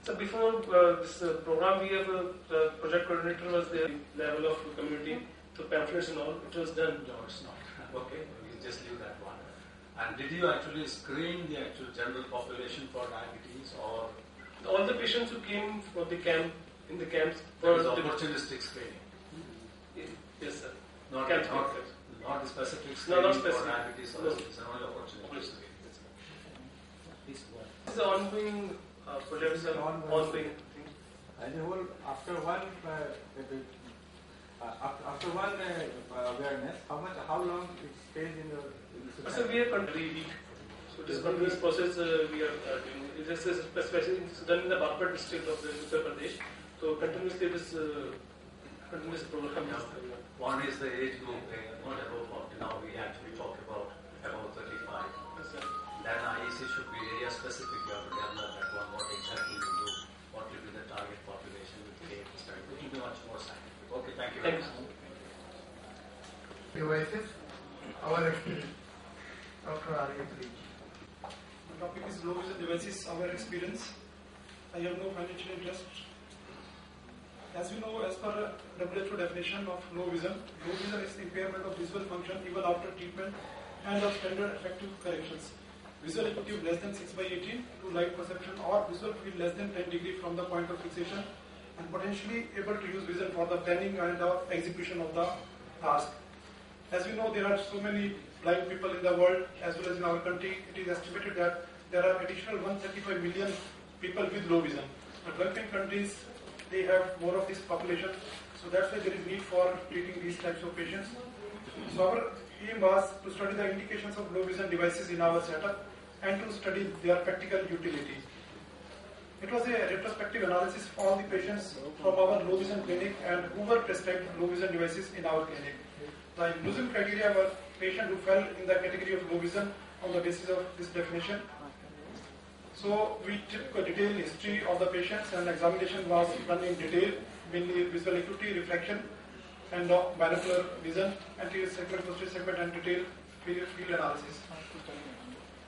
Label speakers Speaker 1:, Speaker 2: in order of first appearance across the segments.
Speaker 1: So before this program, we have the project coordinator was the level of community, the pamphlets and all. It was done.
Speaker 2: No, it's not. Okay, we just leave that one. And did you actually screen the actual general population for diabetes, or
Speaker 1: all the patients who came for the camp in the camps
Speaker 2: for the opportunistic screening?
Speaker 1: Yes, sir.
Speaker 2: Not the specific
Speaker 1: no, not
Speaker 2: screening
Speaker 1: specific.
Speaker 2: for diabetes, or it's only opportunistic.
Speaker 1: This is an ongoing project, sir. Ongoing thing.
Speaker 3: As a whole, after one awareness, how long it stays in the society?
Speaker 1: So we are every week. So this continuous process we are doing. This is especially done in the Bagpat district of the Uttar Pradesh. So continuously this continuous program is going on.
Speaker 2: One is the age group, not above 40. Now we actually talk about 35.
Speaker 1: Yes, sir.
Speaker 2: Then IEC should be area specific. You have to develop that one. What exactly you do? What will be the target population with care? It will be much more scientific. Okay, thank you very much.
Speaker 4: Devices, our experience. Dr. Arya Tree.
Speaker 5: The topic is low vision devices, our experience. I have no financial interest. As we know, as per WHO definition of low vision is impairment of visual function even after treatment and of standard effective corrections. Visual acuity less than 6/18 to light perception or visual field less than 10 degree from the point of fixation and potentially able to use vision for the planning and execution of the task. As we know, there are so many blind people in the world as well as in our country. It is estimated that there are additional 135 million people with low vision. The developing countries, they have more of this population, so that's why there is need for treating these types of patients. So our aim was to study the indications of low vision devices in our setup and to study their practical utility. It was a retrospective analysis of all the patients from our low vision clinic and who were prescribed low vision devices in our clinic. The inclusion criteria were patients who fell in the category of low vision on the basis of this definition. So we took a detailed history of the patients and examination was done in detail, mainly visual acuity, refraction, and binocular vision, anterior segment, posterior segment, and detailed field analysis.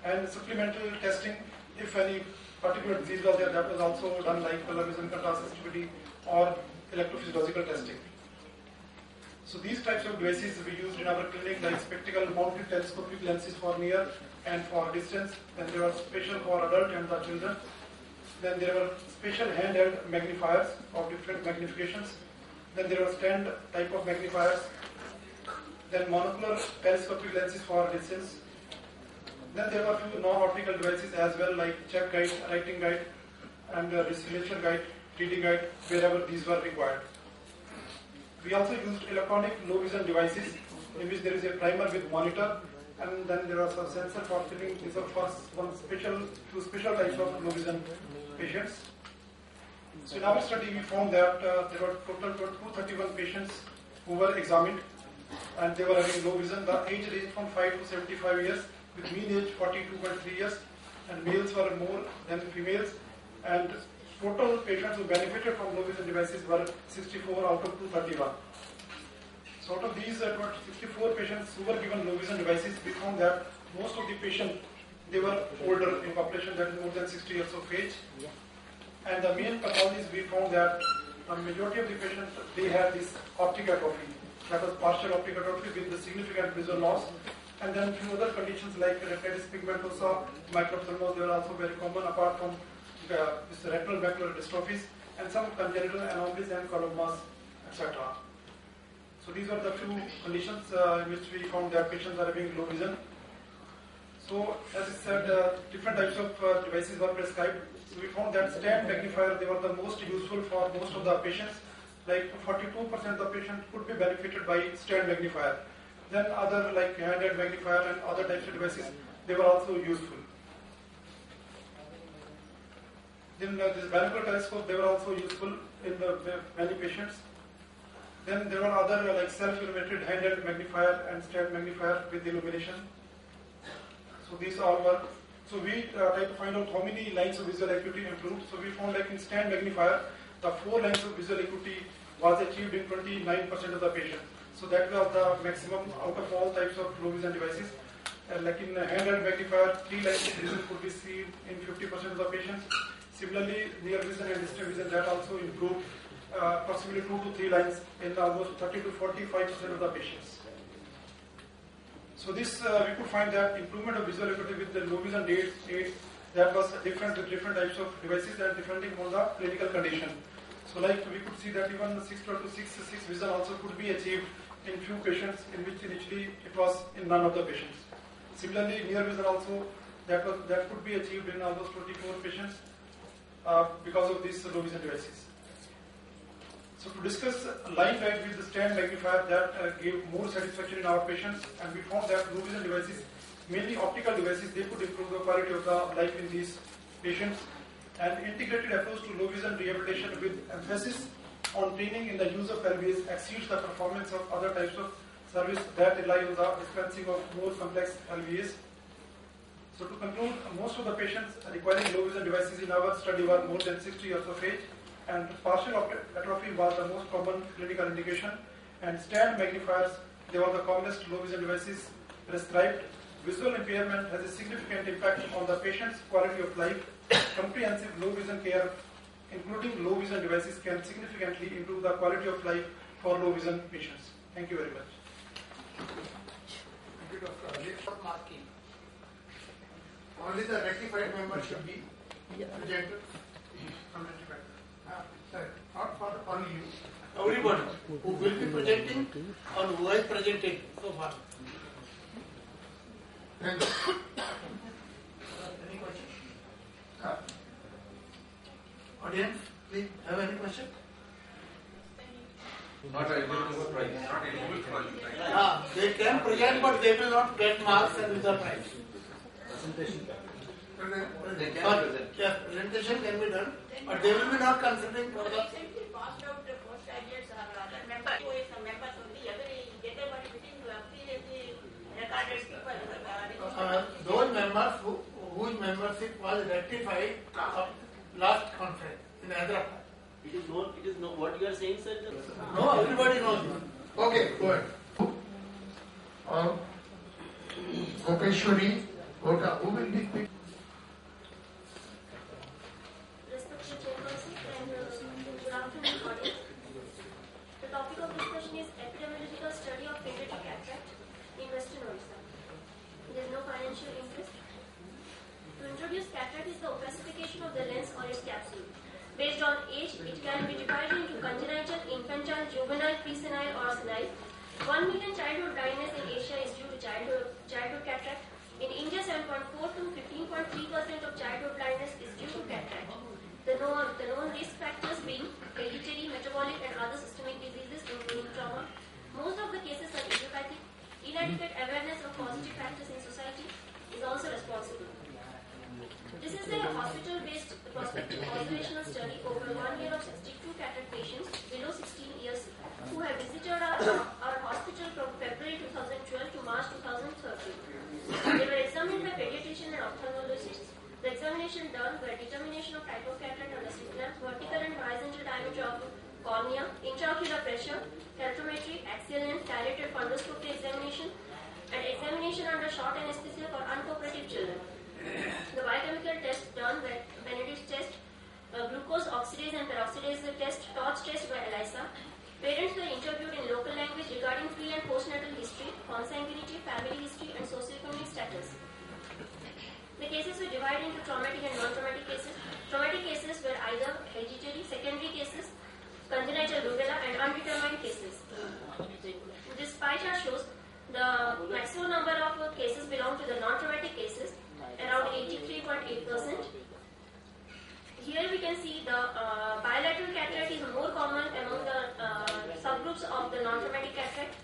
Speaker 5: And supplemental testing, if any particular disease was there, that was also done, like color vision, contrast sensitivity, or electrophysiological testing. So these types of devices we used in our clinic, like spectacle mounted telescopic lenses for near and for distance. Then there were special for adult and the children. Then there were special handheld magnifiers of different magnifications. Then there were stand type of magnifiers. Then monocular telescopic lenses for distance. Then there were few non-optical devices as well, like check guide, writing guide, and signature guide, reading guide, wherever these were required. We also used electronic low vision devices in which there is a primer with monitor, and then there are some sensor for filling. These are for two special types of low vision patients. So in our study we found that there were total 231 patients who were examined and they were having low vision. The age ranged from 5 to 75 years with mean age 42.3 years, and males were more than females, and total patients who benefited from low vision devices were 64 out of 231. So out of these 64 patients who were given low vision devices, we found that most of the patients, they were older in population, that is more than 60 years of age. And the main pathologies, we found that the majority of the patients, they had this optic atrophy, that was partial optic atrophy with the significant visual loss. And then few other conditions like retinitis pigmentosa, microphthalmos, they were also very common apart from this retinal macular dystrophies, and some congenital anomalies and colomas, etc. So these are the few conditions in which we found that patients are having low vision. So as I said, different types of devices were prescribed. So we found that stand magnifier, they were the most useful for most of the patients. Like 42% of the patients could be benefited by stand magnifier. Then other like handheld magnifier and other types of devices, they were also useful. Then this binocular telescope, they were also useful in many patients. Then there were other like self-illuminated handheld magnifier and stand magnifier with illumination. So these all were. So we tried to find out how many lines of visual acuity improved. So we found like in stand magnifier, the 4 lines of visual acuity was achieved in 29% of the patients. So that was the maximum out of all types of low vision devices. Like in handheld magnifier, 3 lines of vision could be seen in 50% of the patients. Similarly, near vision and distant vision, that also improved approximately 2 to 3 lines in almost 30 to 45% of the patients. So this we could find that improvement of visual acuity with the low vision aids that was different with different types of devices and depending on the clinical condition. So like we could see that even 612 to 6 vision also could be achieved in few patients in which initially it was in none of the patients. Similarly, near vision also that could be achieved in almost 24 patients because of these low vision devices. So to discuss line light with the stand magnifier that gave more satisfaction in our patients, and we found that low vision devices, mainly optical devices, they could improve the quality of the life in these patients. An integrated approach to low vision rehabilitation with emphasis on training in the use of LVAs exceeds the performance of other types of service that rely on the dispensing of more complex LVAs. So to conclude, most of the patients requiring low vision devices in our study were more than 60 years of age, and partial atrophy was the most common clinical indication, and stand magnifiers, they were the commonest low vision devices prescribed. Visual impairment has a significant impact on the patient's quality of life. Comprehensive low vision care, including low vision devices, can significantly improve the quality of life for low vision patients. Thank you very much.
Speaker 4: Thank you, Dr. Ali. For marking, only the rectified member should be presented from rectified. Sorry, not for only you. Everybody who will be presenting or who has presented so far. Thank you. Any question? Audience, please have any question?
Speaker 2: Not eligible for prize. Not eligible for prize.
Speaker 4: They can present, but they will not get marks and without prize.
Speaker 3: Presentation.
Speaker 2: They can present.
Speaker 4: Yes, presentation can be done, but they will be not considering for the.
Speaker 6: Recently passed out the postgraduates are other members. Who is a member only? Every everybody within the previously recorded people.
Speaker 4: Those members whose membership was rectified last conference in Hyderabad.
Speaker 7: It is not what you are saying, sir.
Speaker 4: No, everybody knows. Okay, go ahead. Gopeshwari, who will be speaking?
Speaker 8: Respected chairperson and good afternoon, audience. The topic of discussion is epidemiological study of pediatric cataract in Western Orissa. There is no financial interest. To introduce, cataract is the opacification of the lens or its capsule. Based on age, it can be divided into congenital, infantile, juvenile, presenile, or senile. 1 million childhood blindness in Asia is due to childhood cataract. In India, 7.4 to 15.3% of childhood blindness is due to cataract. The known risk factors being hereditary, metabolic, and other systemic diseases, including trauma. Most of the cases are idiopathic. Inadequate awareness of positive factors in society is also responsible. This is a hospital-based prospective observational study over 1 year of 62 cataract patients below 16 years who have visited our hospital from February 2012 to March 2013. They were examined by pediatrician and ophthalmologists. The examination done were determination of type of cataract under slit lamp, vertical and horizontal diameter of cornea, intraocular pressure, calorimetry, axial length, dilated fundoscopy examination, and examination under short anesthesia for uncooperative children. The biochemical test done were Benedict's test, glucose oxidase and peroxidase test, torch test by ELISA. Parents were interviewed in local language regarding pre- and postnatal history, consanguinity, family history, and socioeconomic status. The cases were divided into traumatic and non-traumatic cases. Traumatic cases were either hereditary, secondary cases, congenital rubella, and undetermined cases. This pie chart shows the maximum number of cases belong to the non-traumatic cases, around 83.8%. Here we can see the bilateral cataract is more common among the subgroups of the non-traumatic cataract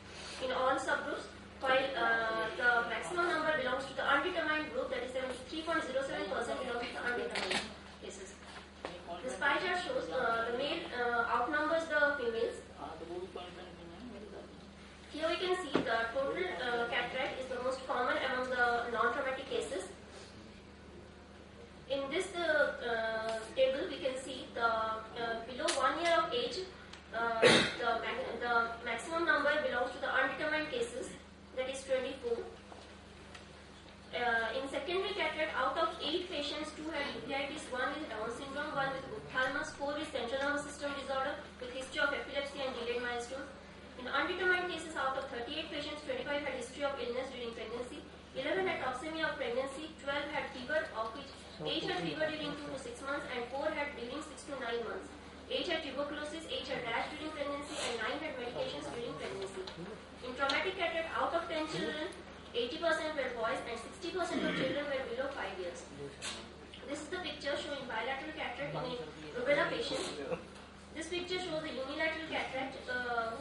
Speaker 8: in all subgroups, while the maximum number belongs to the undetermined group, that is 73.07% belongs to the undetermined cases. This pie chart shows the male outnumbers the females. Here we can see the total cataract is the most common among the non-traumatic cases. In this table, we can see the below 1 year of age, the maximum number belongs to the undetermined cases, that is 24. In secondary cataract, out of 8 patients, 2 had uveitis, 80% were boys, and 60% of children were below 5 years. This is the picture showing bilateral cataract in a rubella patient. This picture shows a unilateral cataract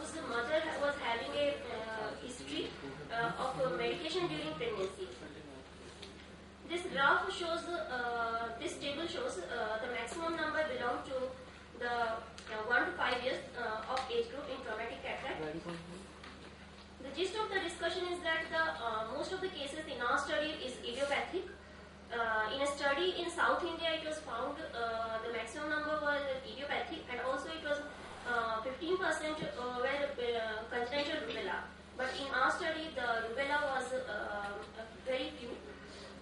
Speaker 8: whose mother was having a history of medication during pregnancy. This graph shows, this table shows the maximum number belong to the 1 to 5 years of age group in traumatic cataract. The gist of the discussion is that most of the cases in our study is idiopathic. In a study in South India, it was found the maximum number was idiopathic, and also it was 15% were congenital rubella. But in our study, the rubella was very few.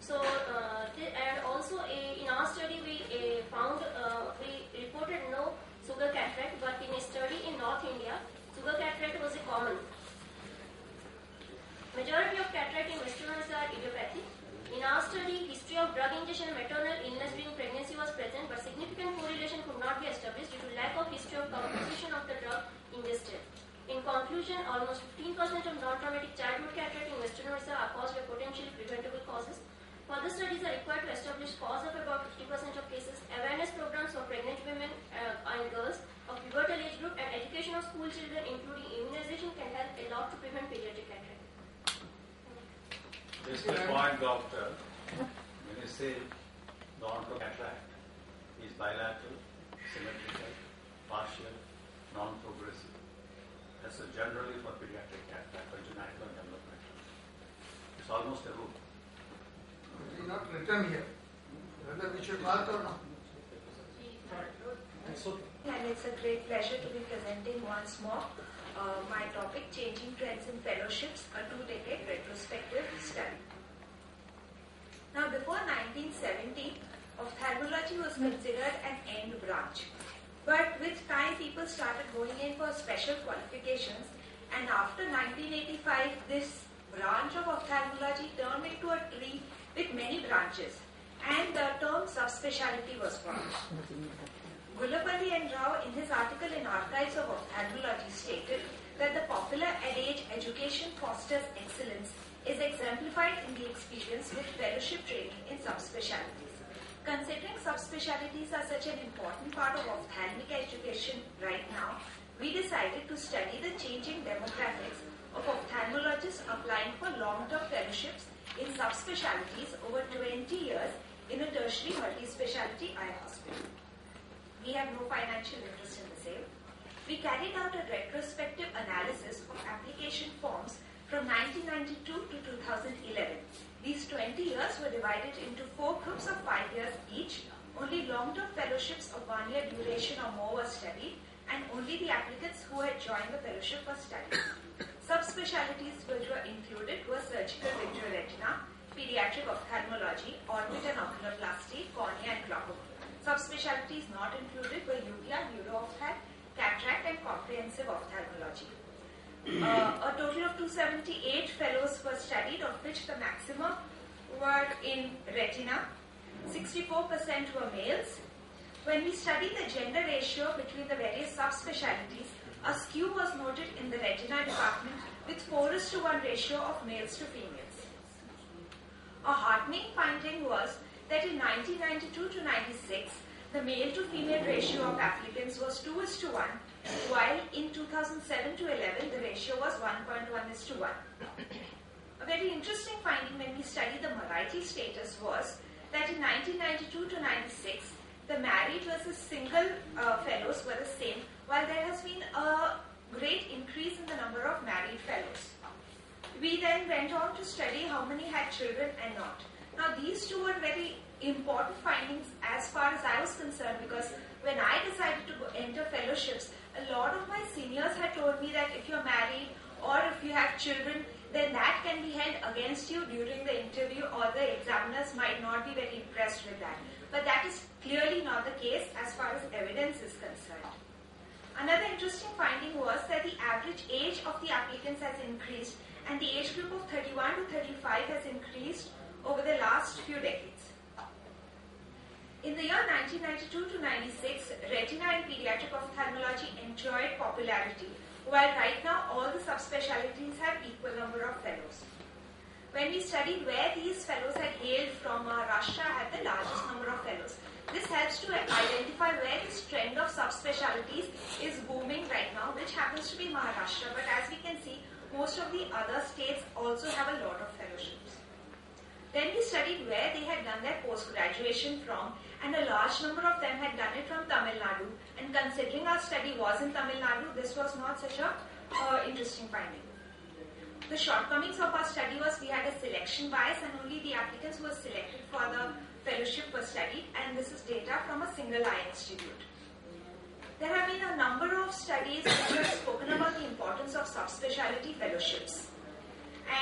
Speaker 8: So, and also in our study, we found, we reported no sugar cataract, but in a study in North India, sugar cataract was a common. Majority of cataract in Western Orissa are idiopathic. In our study, history of drug ingestion and maternal illness during pregnancy was present, but significant correlation could not be established due to lack of history of composition of the drug ingested. In conclusion, almost 15% of non-traumatic childhood cataract in Western Orissa are caused by potentially preventable causes. Further studies are required to establish cause of about 50% of cases. Awareness programs for pregnant women and girls of pubertal age group and education of school children, including immunization, can help a lot to prevent pediatric cataract.
Speaker 2: Just a point, doctor. When you say non-cataract, is bilateral, symmetrical, partial, non-progressive. That's generally for pediatric cataract, congenital and developmental. It's almost a rule.
Speaker 4: It is not written here. Whether we should mark or not.
Speaker 9: And it's a great pleasure to be presenting once more my topic, Changing Trends in Fellowships, a 2-decade retrospective study. Now, before 1970, ophthalmology was considered an end branch. But with time, people started going in for special qualifications, and after 1985, this branch of ophthalmology turned into a tree with many branches, and the term subspecialty was formed. Gullapalli and Rao, in his article in Archives of Ophthalmology, stated that the popular adage education fosters excellence is exemplified in the experience with fellowship training in subspecialties. Considering subspecialties are such an important part of ophthalmic education right now, we decided to study the changing demographics of ophthalmologists applying for long-term fellowships in subspecialties over 20 years in a tertiary multi-specialty eye hospital. We have no financial interest in the sale. We carried out a retrospective analysis of application forms from 1992 to 2011. These 20 years were divided into 4 groups of 5 years each. Only long-term fellowships of 1 year duration or more were studied, and only the applicants who had joined the fellowship were studied. Subspecialties which were included were surgical vitreoretina, pediatric ophthalmology, orbit and oculoplasty, cornea and glaucoma. Subspecialties not included were uvea, neuro-ophthalm, cataract and comprehensive ophthalmology. A total of 278 fellows were studied, of which the maximum were in retina. 64% were males. When we studied the gender ratio between the various subspecialties, a skew was noted in the retina department with 4:1 ratio of males to females. A heartening finding was that in 1992 to 96, the male to female ratio of applicants was 2:1, while in 2007 to 11, the ratio was 1.1:1. A very interesting finding when we studied the moiety status was that in 1992 to 96, the married versus single fellows were the same, while there has been a great increase in the number of married fellows. We then went on to study how many had children and not. Now, these two were very important findings as far as I was concerned, because when I decided to enter fellowships, a lot of my seniors had told me that if you're married or if you have children, then that can be held against you during the interview, or the examiners might not be very impressed with that. But that is clearly not the case as far as evidence is concerned. Another interesting finding was that the average age of the applicants has increased, and the age group of 31 to 35 has increased over the last few decades. In the year 1992 to 96, retina and pediatric ophthalmology enjoyed popularity, while right now all the subspecialties have equal number of fellows. When we studied where these fellows had hailed from, Maharashtra had the largest number of fellows. This helps to identify where this trend of subspecialties is booming right now, which happens to be Maharashtra. But as we can see, most of the other states also have a lot of fellowships. Then we studied where they had done their post-graduation from, and a large number of them had done it from Tamil Nadu. And considering our study was in Tamil Nadu, this was not such a interesting finding. The shortcomings of our study was we had a selection bias, and only the applicants who were selected for the fellowship were studied, and this is data from a single eye institute. There have been a number of studies which have spoken about the importance of subspecialty fellowships.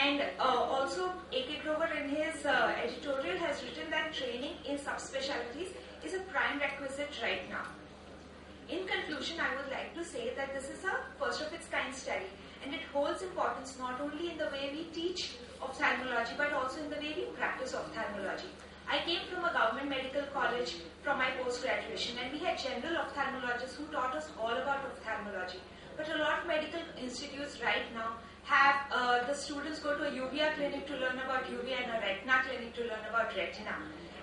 Speaker 9: And also, A.K. Grover in his editorial has written that training in subspecialties is a prime requisite right now. In conclusion, I would like to say that this is a first of its kind study, and it holds importance not only in the way we teach ophthalmology, but also in the way we practice ophthalmology. I came from a government medical college from my post-graduation, and we had general ophthalmologists who taught us all about ophthalmology. But a lot of medical institutes right now have the students go to a uvea clinic to learn about uvea and a retina clinic to learn about retina.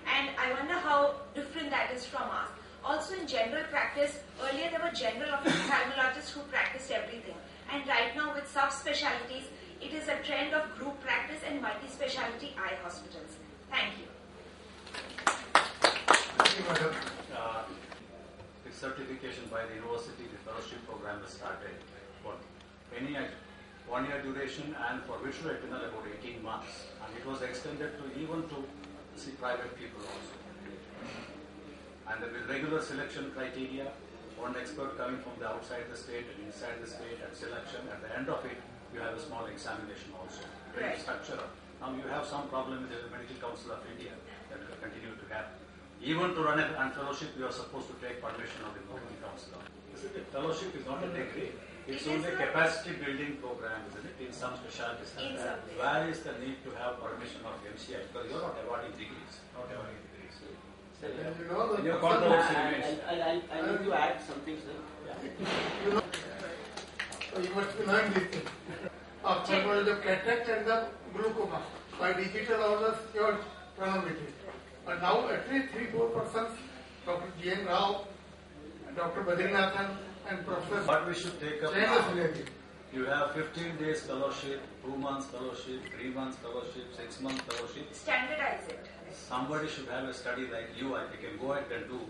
Speaker 9: And I wonder how different that is from us. Also in general practice, earlier there were general ophthalmologists who practiced everything. And right now with subspecialties, it is a trend of group practice and multi-specialty eye hospitals. Thank you.
Speaker 4: Thank you, madam.
Speaker 2: The certification by the university, the fellowship program was started for any 1 year duration and for visual retinal about 18 months. And it was extended to even to see private people also. And with regular selection criteria, one expert coming from the outside the state and inside the state, and selection. At the end of it, you have a small examination also. Very structural. Now you have some problem with the Medical Council of India that will continue to happen. Even to run a fellowship, you are supposed to take permission of the Medical Council. Fellowship is not a degree. It's only a capacity building program, isn't it? In some specialties. Where is the need to have permission of MCI? Because you're not awarding degrees.
Speaker 4: And you know,
Speaker 2: Your controversy remains.
Speaker 7: I need to add something, sir.
Speaker 4: you know, so you must learn this thing. Ophthalmology of cataract and the glaucoma. By digital orders, your chronometry. But now at least 3-4 persons, Dr. G.N. Rao, Dr. Badrinathan, and Professor.
Speaker 2: What we should take up now, you have 15 days fellowship, 2 months fellowship, 3 months fellowship, 6 months fellowship.
Speaker 9: Standardize it.
Speaker 2: Somebody should have a study like you, and you can go ahead and do.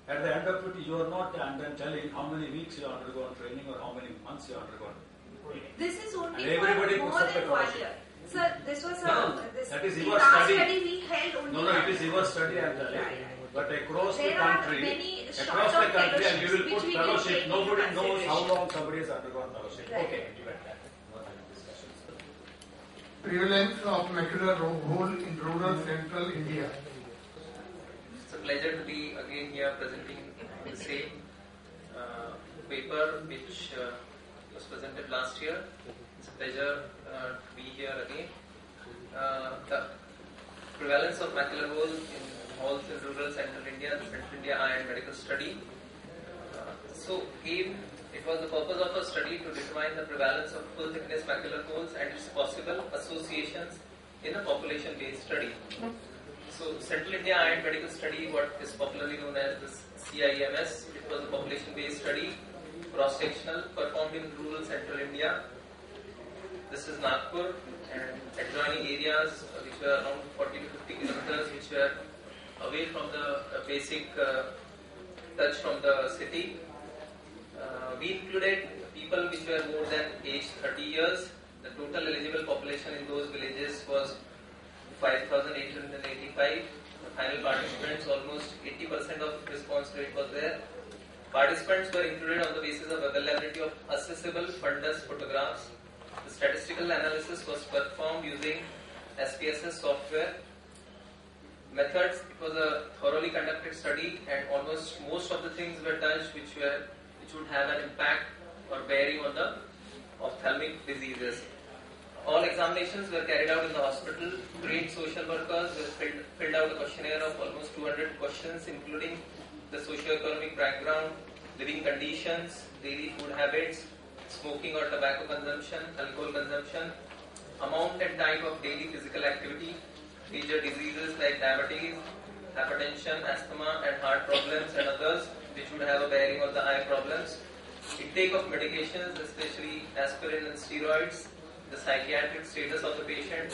Speaker 2: At the end of it, you are not telling how many weeks you undergone training or how many months you undergone.
Speaker 9: This is only
Speaker 2: And everybody
Speaker 9: for more
Speaker 2: puts up
Speaker 9: than
Speaker 2: a
Speaker 9: 1
Speaker 2: fellowship.
Speaker 9: year. Sir, this was
Speaker 2: That is
Speaker 9: the
Speaker 2: your
Speaker 9: last
Speaker 2: study.
Speaker 9: we held only.
Speaker 2: No, it is your study and but across the
Speaker 9: There are
Speaker 2: country,
Speaker 9: many
Speaker 2: and
Speaker 9: short-term
Speaker 2: you will
Speaker 9: fellowships
Speaker 2: put
Speaker 9: which we
Speaker 2: fellowship.
Speaker 9: will take
Speaker 2: Nobody
Speaker 9: into
Speaker 2: knows how
Speaker 9: consideration.
Speaker 2: long somebody has undergone fellowship.
Speaker 9: Right.
Speaker 2: Okay, you get that. No other discussions.
Speaker 4: Prevalence of macular hole in rural central India.
Speaker 10: It's a pleasure to be again here presenting the same paper which was presented last year. It's a pleasure to be here again. The prevalence of macular hole in holes in rural central India, the Central India Eye and Medical Study. It was the purpose of a study to determine the prevalence of full thickness macular holes and its possible associations in a population-based study. So, Central India Eye and Medical Study, what is popularly known as the CIMS, it was a population-based study, cross-sectional, performed in rural Central India. This is Nagpur and adjoining areas which were around 40 to 50 kilometers, which were away from the basic touch from the city. We included people which were more than age 30 years. The total eligible population in those villages was 5,885. The final participants, almost 80% of response rate was there. Participants were included on the basis of availability of accessible fundus photographs. The statistical analysis was performed using SPSS software. Methods, it was a thoroughly conducted study, and almost most of the things were touched which would have an impact or bearing on the ophthalmic diseases. All examinations were carried out in the hospital. Trained social workers filled out a questionnaire of almost 200 questions, including the socio-economic background, living conditions, daily food habits, smoking or tobacco consumption, alcohol consumption, amount and type of daily physical activity, major diseases like diabetes, hypertension, asthma and heart problems and others which would have a bearing on the eye problems, intake of medications, especially aspirin and steroids, the psychiatric status of the patient,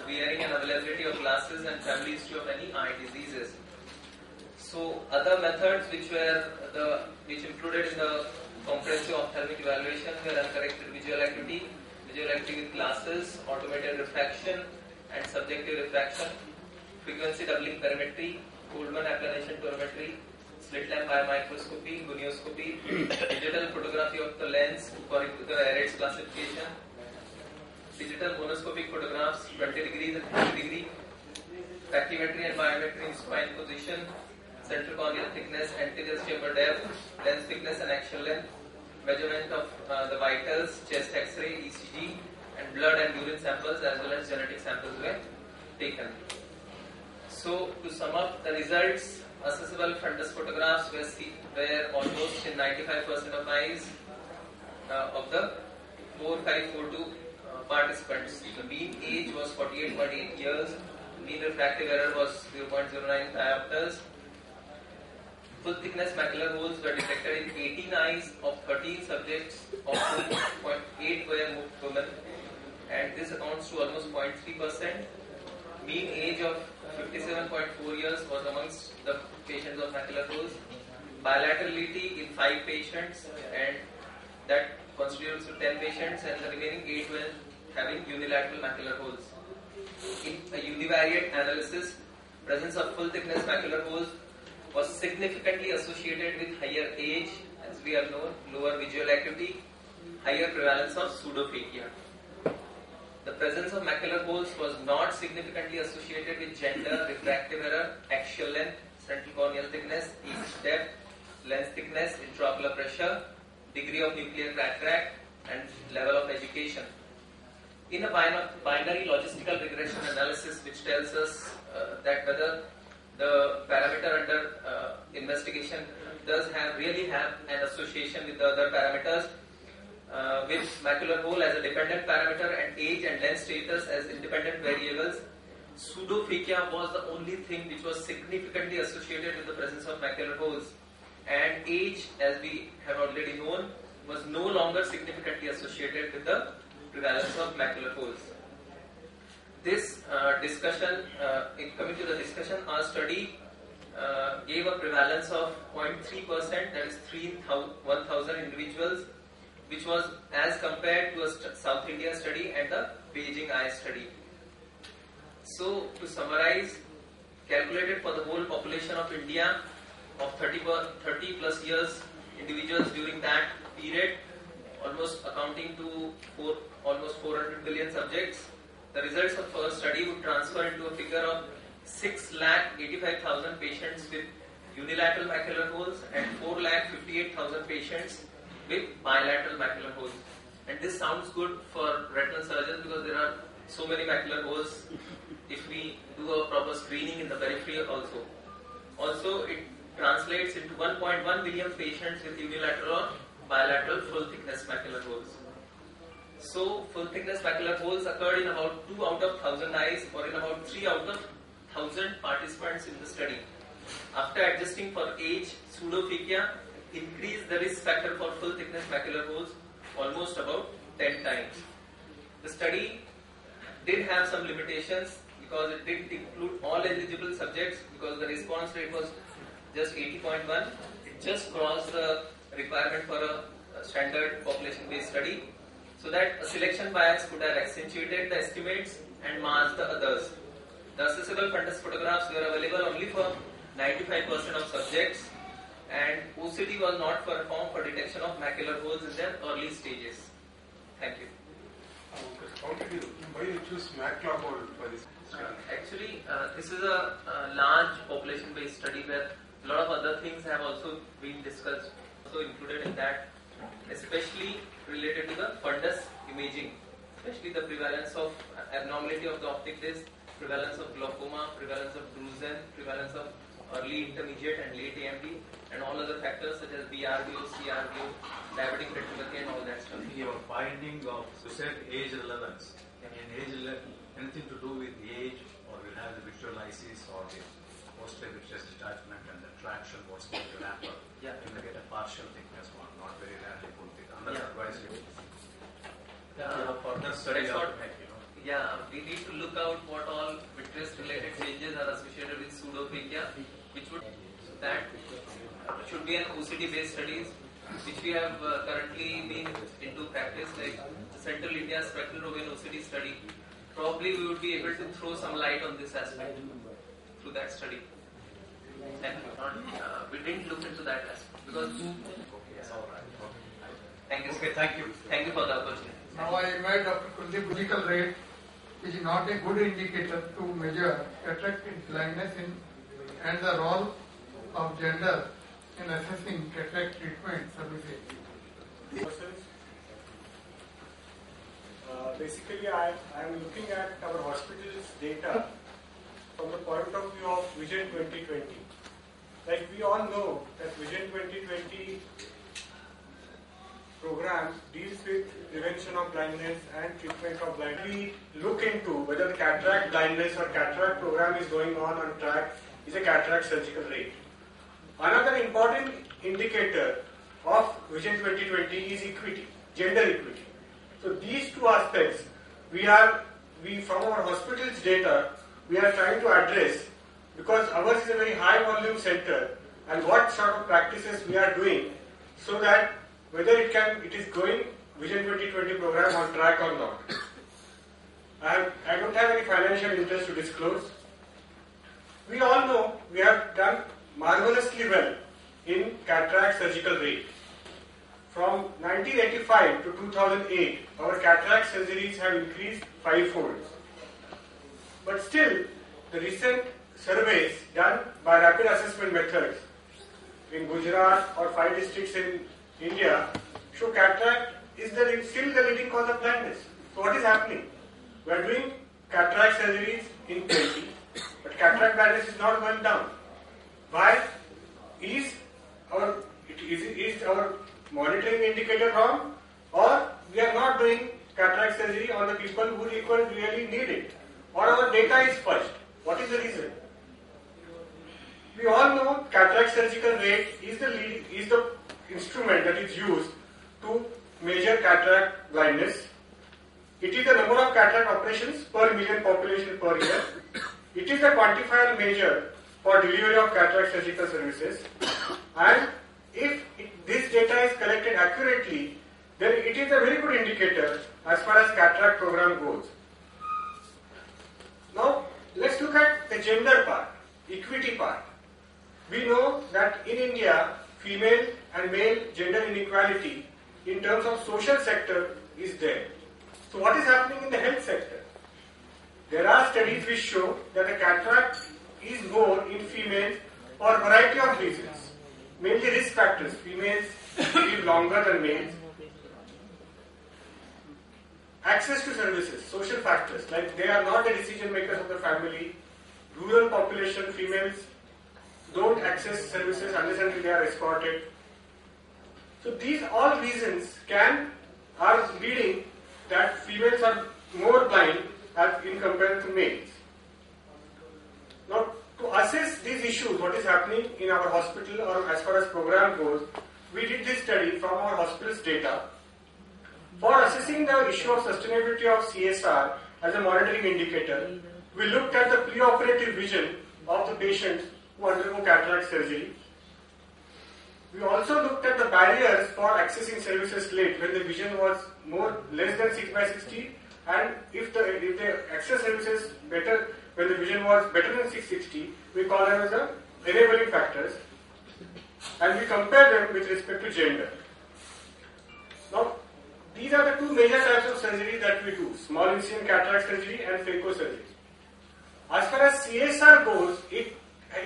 Speaker 10: wearing and availability of glasses and family history of any eye diseases. So other methods which included in the comprehensive ophthalmic evaluation were uncorrected visual acuity with glasses, automated refraction and subjective refraction, frequency doubling perimetry, Goldmann applanation perimetry, slit lamp eye microscopy, gonioscopy, digital photography of the lens according to the Arets classification, digital monoscopic photographs 20 degrees and 30 degree, pachymetry and biometry in spine position, central corneal thickness, anterior chamber depth, lens thickness and axial length, measurement of the vitals, chest X-ray, ECG, and blood and urine samples as well as genetic samples were taken. So to sum up the results, accessible fundus photographs were almost in 95% of eyes of the 4542 participants. The mean age was 48.8 years. Mean refractive error was 0.09 diopters. Full thickness macular holes were detected in 18 eyes of 13 subjects, of whom 0.8 were women, and this amounts to almost 0.3%. Mean age of 57.4 years was amongst the patients of macular holes. Bilaterality in 5 patients, and that constitutes to 10 patients, and the remaining 8 were having unilateral macular holes. In a univariate analysis, presence of full thickness macular holes was significantly associated with higher age, as we have known, lower visual acuity, higher prevalence of pseudophakia. The presence of macular holes was not significantly associated with gender, refractive error, axial length, central corneal thickness, each depth, lens thickness, intraocular pressure, degree of nuclear cataract, and level of education. In a binary logistical regression analysis, which tells us that whether the parameter under investigation does really have an association with the other parameters, with macular hole as a dependent parameter and age and lens status as independent variables, pseudophakia was the only thing which was significantly associated with the presence of macular holes, and age, as we have already known, was no longer significantly associated with the prevalence of macular holes. This discussion, in coming to the discussion, our study gave a prevalence of 0.3%, that is 3 in 1,000 individuals, which was as compared to a South India study and the Beijing Eye study. So, to summarize, calculated for the whole population of India of 30 plus years individuals during that period, almost accounting to almost 400 billion subjects, the results of our study would transfer into a figure of 6,85,000 patients with unilateral macular holes and 4,58,000 patients with bilateral macular holes. And this sounds good for retinal surgeons because there are so many macular holes if we do a proper screening in the periphery also. Also, it translates into 1.1 billion patients with unilateral or bilateral full thickness macular holes. So, full thickness macular holes occurred in about 2 out of 1,000 eyes, or in about 3 out of 1,000 participants in the study. After adjusting for age, pseudophakia increased the risk factor for full thickness macular holes almost about 10 times. The study did have some limitations because it didn't include all eligible subjects, because the response rate was just 80.1. It just crossed the requirement for a standard population-based study, so that a selection bias could have accentuated the estimates and masked the others. The accessible fundus photographs were available only for 95% of subjects, and OCT was not performed for detection of macular holes in their early stages. Thank you.
Speaker 11: Why you choose macular hole for this?
Speaker 10: Actually, this is a large population-based study where a lot of other things have also been discussed, also included in that, especially related to the fundus imaging, especially the prevalence of abnormality of the optic disc, prevalence of glaucoma, prevalence of drusen, prevalence of early, intermediate and late AMD, and all other factors such as BRVO, CRVO, diabetic retinopathy and all that stuff.
Speaker 2: Your finding of, you said age relevance. In anything to do with age, or will have the visualisis or the posterior vitreous detachment and the traction, what's going to happen.
Speaker 10: Yeah.
Speaker 2: You may get a partial thickness one, not very rarely full thick, unless otherwise you further study
Speaker 10: That's what-
Speaker 2: to make, you know.
Speaker 10: Yeah, we need to look out what all vitreous related changes are associated with pseudophakia, which would that should be an OCD based studies, which we have currently been into practice, like the Central India Spectral Rovin OCD study. Probably we would be able to throw some light on this aspect through that study. And we didn't look into that aspect because.
Speaker 2: Yes, all right.
Speaker 10: Thank you.
Speaker 2: Okay, thank you.
Speaker 10: Thank you for the opportunity.
Speaker 4: Now I invite Dr. Kuldeep. Physical rate is not a good indicator to measure cataract blindness and the role of gender in assessing cataract treatment services.
Speaker 11: Basically, I am looking at our hospital's data from the point of view of Vision 2020. Like we all know that Vision 2020 program deals with prevention of blindness and treatment of blindness. We look into whether the cataract blindness or cataract program is going on track is a cataract surgical rate. Another important indicator of Vision 2020 is equity, gender equity. So these two aspects we from our hospital's data we are trying to address, because ours is a very high volume center, and what sort of practices we are doing so that whether it is going Vision 2020 program on track or not. I don't have any financial interest to disclose. We all know we have done marvelously well in cataract surgical rate. From 1985 to 2008, our cataract surgeries have increased 5-fold. But still, the recent surveys done by rapid assessment methods in Gujarat or 5 districts in India show cataract is still the leading cause of blindness. So what is happening? We are doing cataract surgeries in 20, but cataract blindness is not going down. Why? Is our monitoring indicator wrong, or we are not doing cataract surgery on the people who really need it, or our data is fudged? What is the reason? We all know cataract surgical rate is the instrument that is used to measure cataract blindness. It is the number of cataract operations per million population per year. It is the quantifiable measure for delivery of cataract surgical services. And if this data is collected accurately, then it is a very good indicator as far as cataract program goes. Now, let's look at the gender part, equity part. We know that in India, female and male gender inequality in terms of social sector is there. So what is happening in the health sector? There are studies which show that the cataract is more in females for a variety of reasons. Mainly risk factors. Females live longer than males. Access to services, social factors, like they are not the decision makers of the family. Rural population, females don't access services unless until they are escorted. So these all reasons are leading that females are more blind as in comparison to males. Now, to assess these issues, what is happening in our hospital or as far as program goes, we did this study from our hospital's data. For assessing the issue of sustainability of CSR as a monitoring indicator, we looked at the preoperative vision of the patients who undergo cataract surgery. We also looked at the barriers for accessing services late when the vision was less than 6/60, and if the access services better when the vision was better than 660, we call them as the enabling factors, and we compare them with respect to gender. Now, these are the two major types of surgery that we do: small incision cataract surgery and phaco surgery. As far as CSR goes, it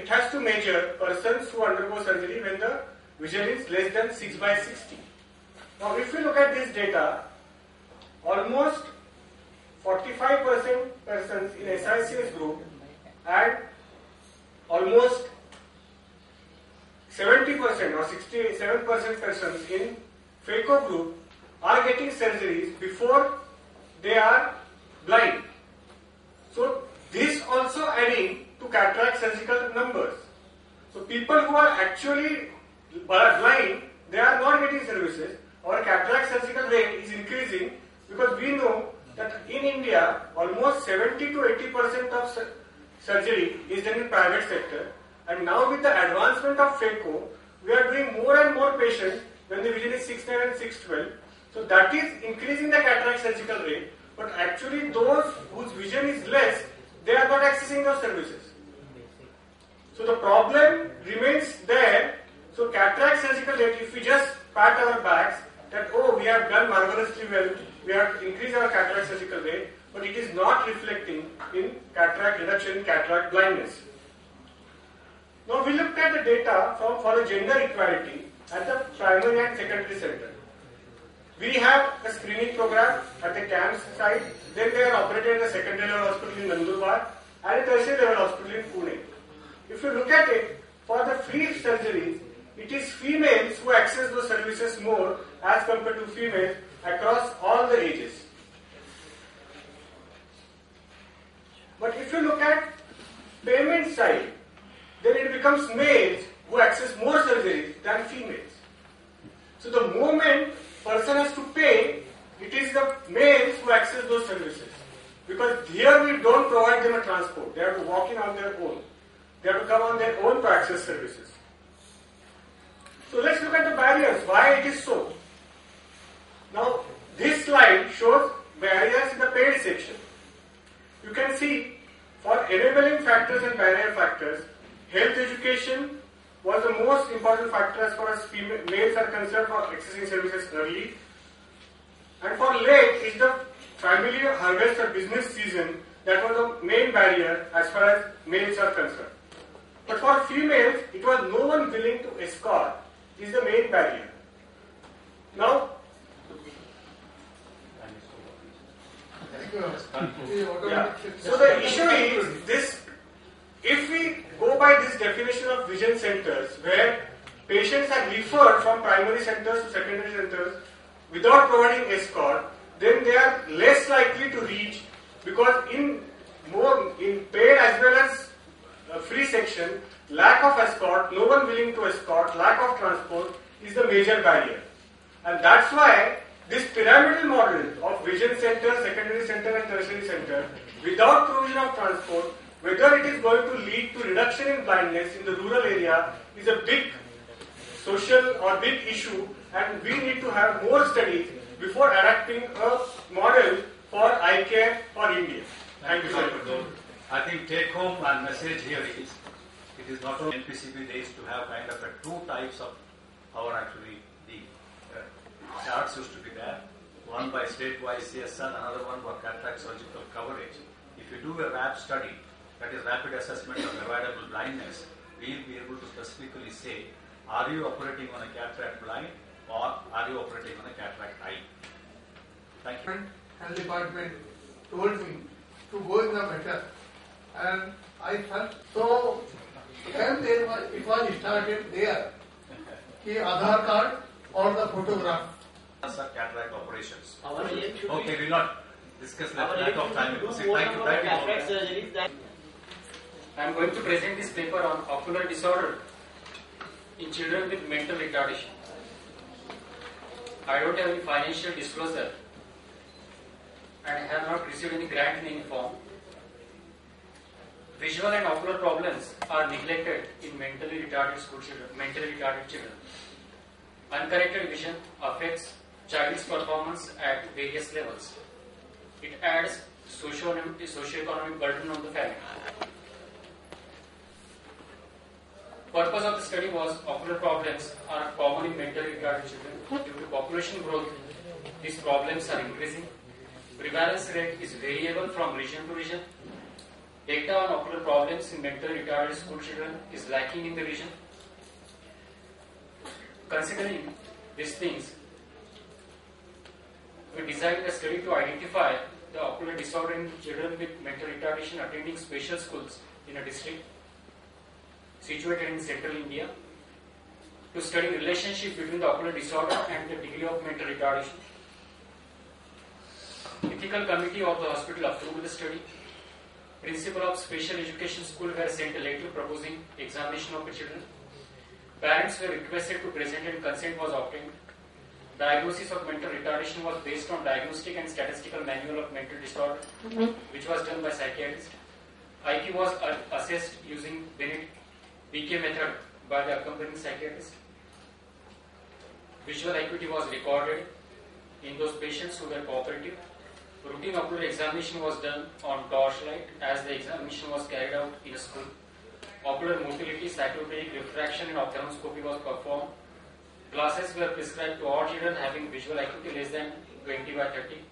Speaker 11: has to measure persons who undergo surgery when the vision is less than 6/60. Now, if we look at this data, almost 45% persons in SICS group and almost 70% or 67% persons in phaco group are getting surgeries before they are blind. So this also adding to cataract surgical numbers. So people who are actually blind, they are not getting services. Our cataract surgical rate is increasing because we know that in India almost 70 to 80% of surgery is done in private sector, and now with the advancement of phaco, we are doing more and more patients when the vision is 6'9" and 6'12". So that is increasing the cataract surgical rate, but actually those whose vision is less, they are not accessing those services. So the problem remains there. So cataract surgical rate, if we just pat our backs that, oh, we have done marvelously well, we have increased our cataract surgical rate, but it is not reflecting in cataract reduction in cataract blindness. Now we looked at the data for the gender equality at the primary and secondary center. We have a screening program at the CAMS site, then they are operated at the secondary level hospital in Nandurbar and a tertiary level hospital in Pune. If you look at it, for the free surgeries, it is females who access those services more as compared to females across all the ages. But if you look at payment side, then it becomes males who access more surgeries than females. So the moment person has to pay, it is the males who access those services. Because here we don't provide them a transport. They have to walk in on their own. They have to come on their own to access services. So let's look at the barriers, why it is so. Now, this slide shows barriers in the paid section. You can see for enabling factors and barrier factors, health education was the most important factor as far as males are concerned for accessing services early. And for late is the family harvest or business season that was the main barrier as far as males are concerned. But for females, it was no one willing to escort is the main barrier. Now, yeah. So the issue is this, if we go by this definition of vision centers where patients are referred from primary centers to secondary centers without providing escort, then they are less likely to reach, because in paid as well as free section, lack of escort, no one willing to escort, lack of transport is the major barrier. And that's why this pyramidal model of vision center, secondary center and tertiary center, without provision of transport, whether it is going to lead to reduction in blindness in the rural area is a big social or big issue, and we need to have more studies before adapting a model for eye care for India. Thank you very much.
Speaker 2: I think take home and message here is, it is not only NPCB days to have kind of two types of our actually the charts used to be there. One by state-wise CSR, another one for cataract surgical coverage. If you do a RAP study, that is rapid assessment of avoidable blindness, we will be able to specifically say, are you operating on a cataract blind or are you operating on a cataract eye? Thank you.
Speaker 4: Health department told me to go in the matter, and I felt so. When it was started there, the Aadhaar card or the photograph.
Speaker 2: Cataract operations.
Speaker 7: Our aim should
Speaker 2: Okay, we will not discuss that
Speaker 7: our
Speaker 2: lack
Speaker 7: aim
Speaker 2: of
Speaker 7: should
Speaker 2: time.
Speaker 7: be to
Speaker 2: See,
Speaker 7: do
Speaker 2: thank you,
Speaker 7: more
Speaker 2: thank you.
Speaker 7: cataract surgeries than
Speaker 12: I am going to present this paper on ocular disorder in children with mental retardation. I don't have any financial disclosure and I have not received any grant in any form. Visual and ocular problems are neglected in mentally retarded children. Uncorrected vision affects child's performance at various levels. It adds socio-economic burden on the family. Purpose of the study was ocular problems are common in mentally retarded children. Due to population growth, these problems are increasing. Prevalence rate is variable from region to region. Data on ocular problems in mentally retarded school children is lacking in the region. Considering these things, we designed a study to identify the ocular disorder in children with mental retardation attending special schools in a district situated in central India, to study relationship between the ocular disorder and the degree of mental retardation. It Ethical committee of the hospital approved the study. Principal of special education school were sent a letter proposing examination of the children. Parents were requested to present and consent was obtained. Diagnosis of mental retardation was based on diagnostic and statistical manual of mental disorder, which was done by psychiatrist. IQ was assessed using Bennett PK method by the accompanying psychiatrist. Visual acuity was recorded in those patients who were cooperative. Routine ocular examination was done on torchlight as the examination was carried out in a school. Ocular motility, cyclopenic refraction and ophthalmoscopy was performed. Glasses were prescribed to all children having visual acuity less than 20/30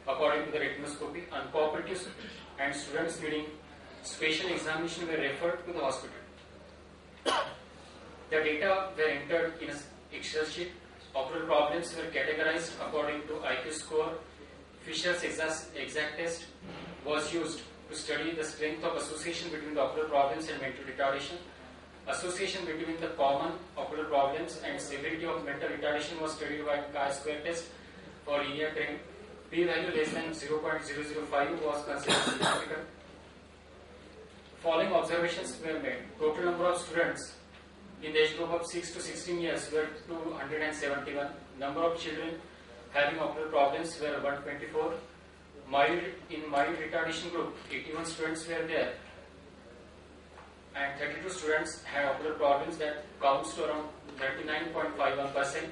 Speaker 12: according to the retinoscopy. Uncooperative and students needing special examination were referred to the hospital. The data were entered in an Excel sheet. Ocular problems were categorized according to IQ score. Fisher's exact test was used to study the strength of association between the ocular problems and mental retardation. Association between the common ocular problems and severity of mental retardation was studied by chi-square test for linear trend. P-value less than 0.005 was considered significant. Following observations were made. Total number of students in the age group of 6 to 16 years were 271. Number of children having ocular problems were 124. In mild retardation group, 81 students were there, and 32 students had ocular problems that counts to around 39.51%.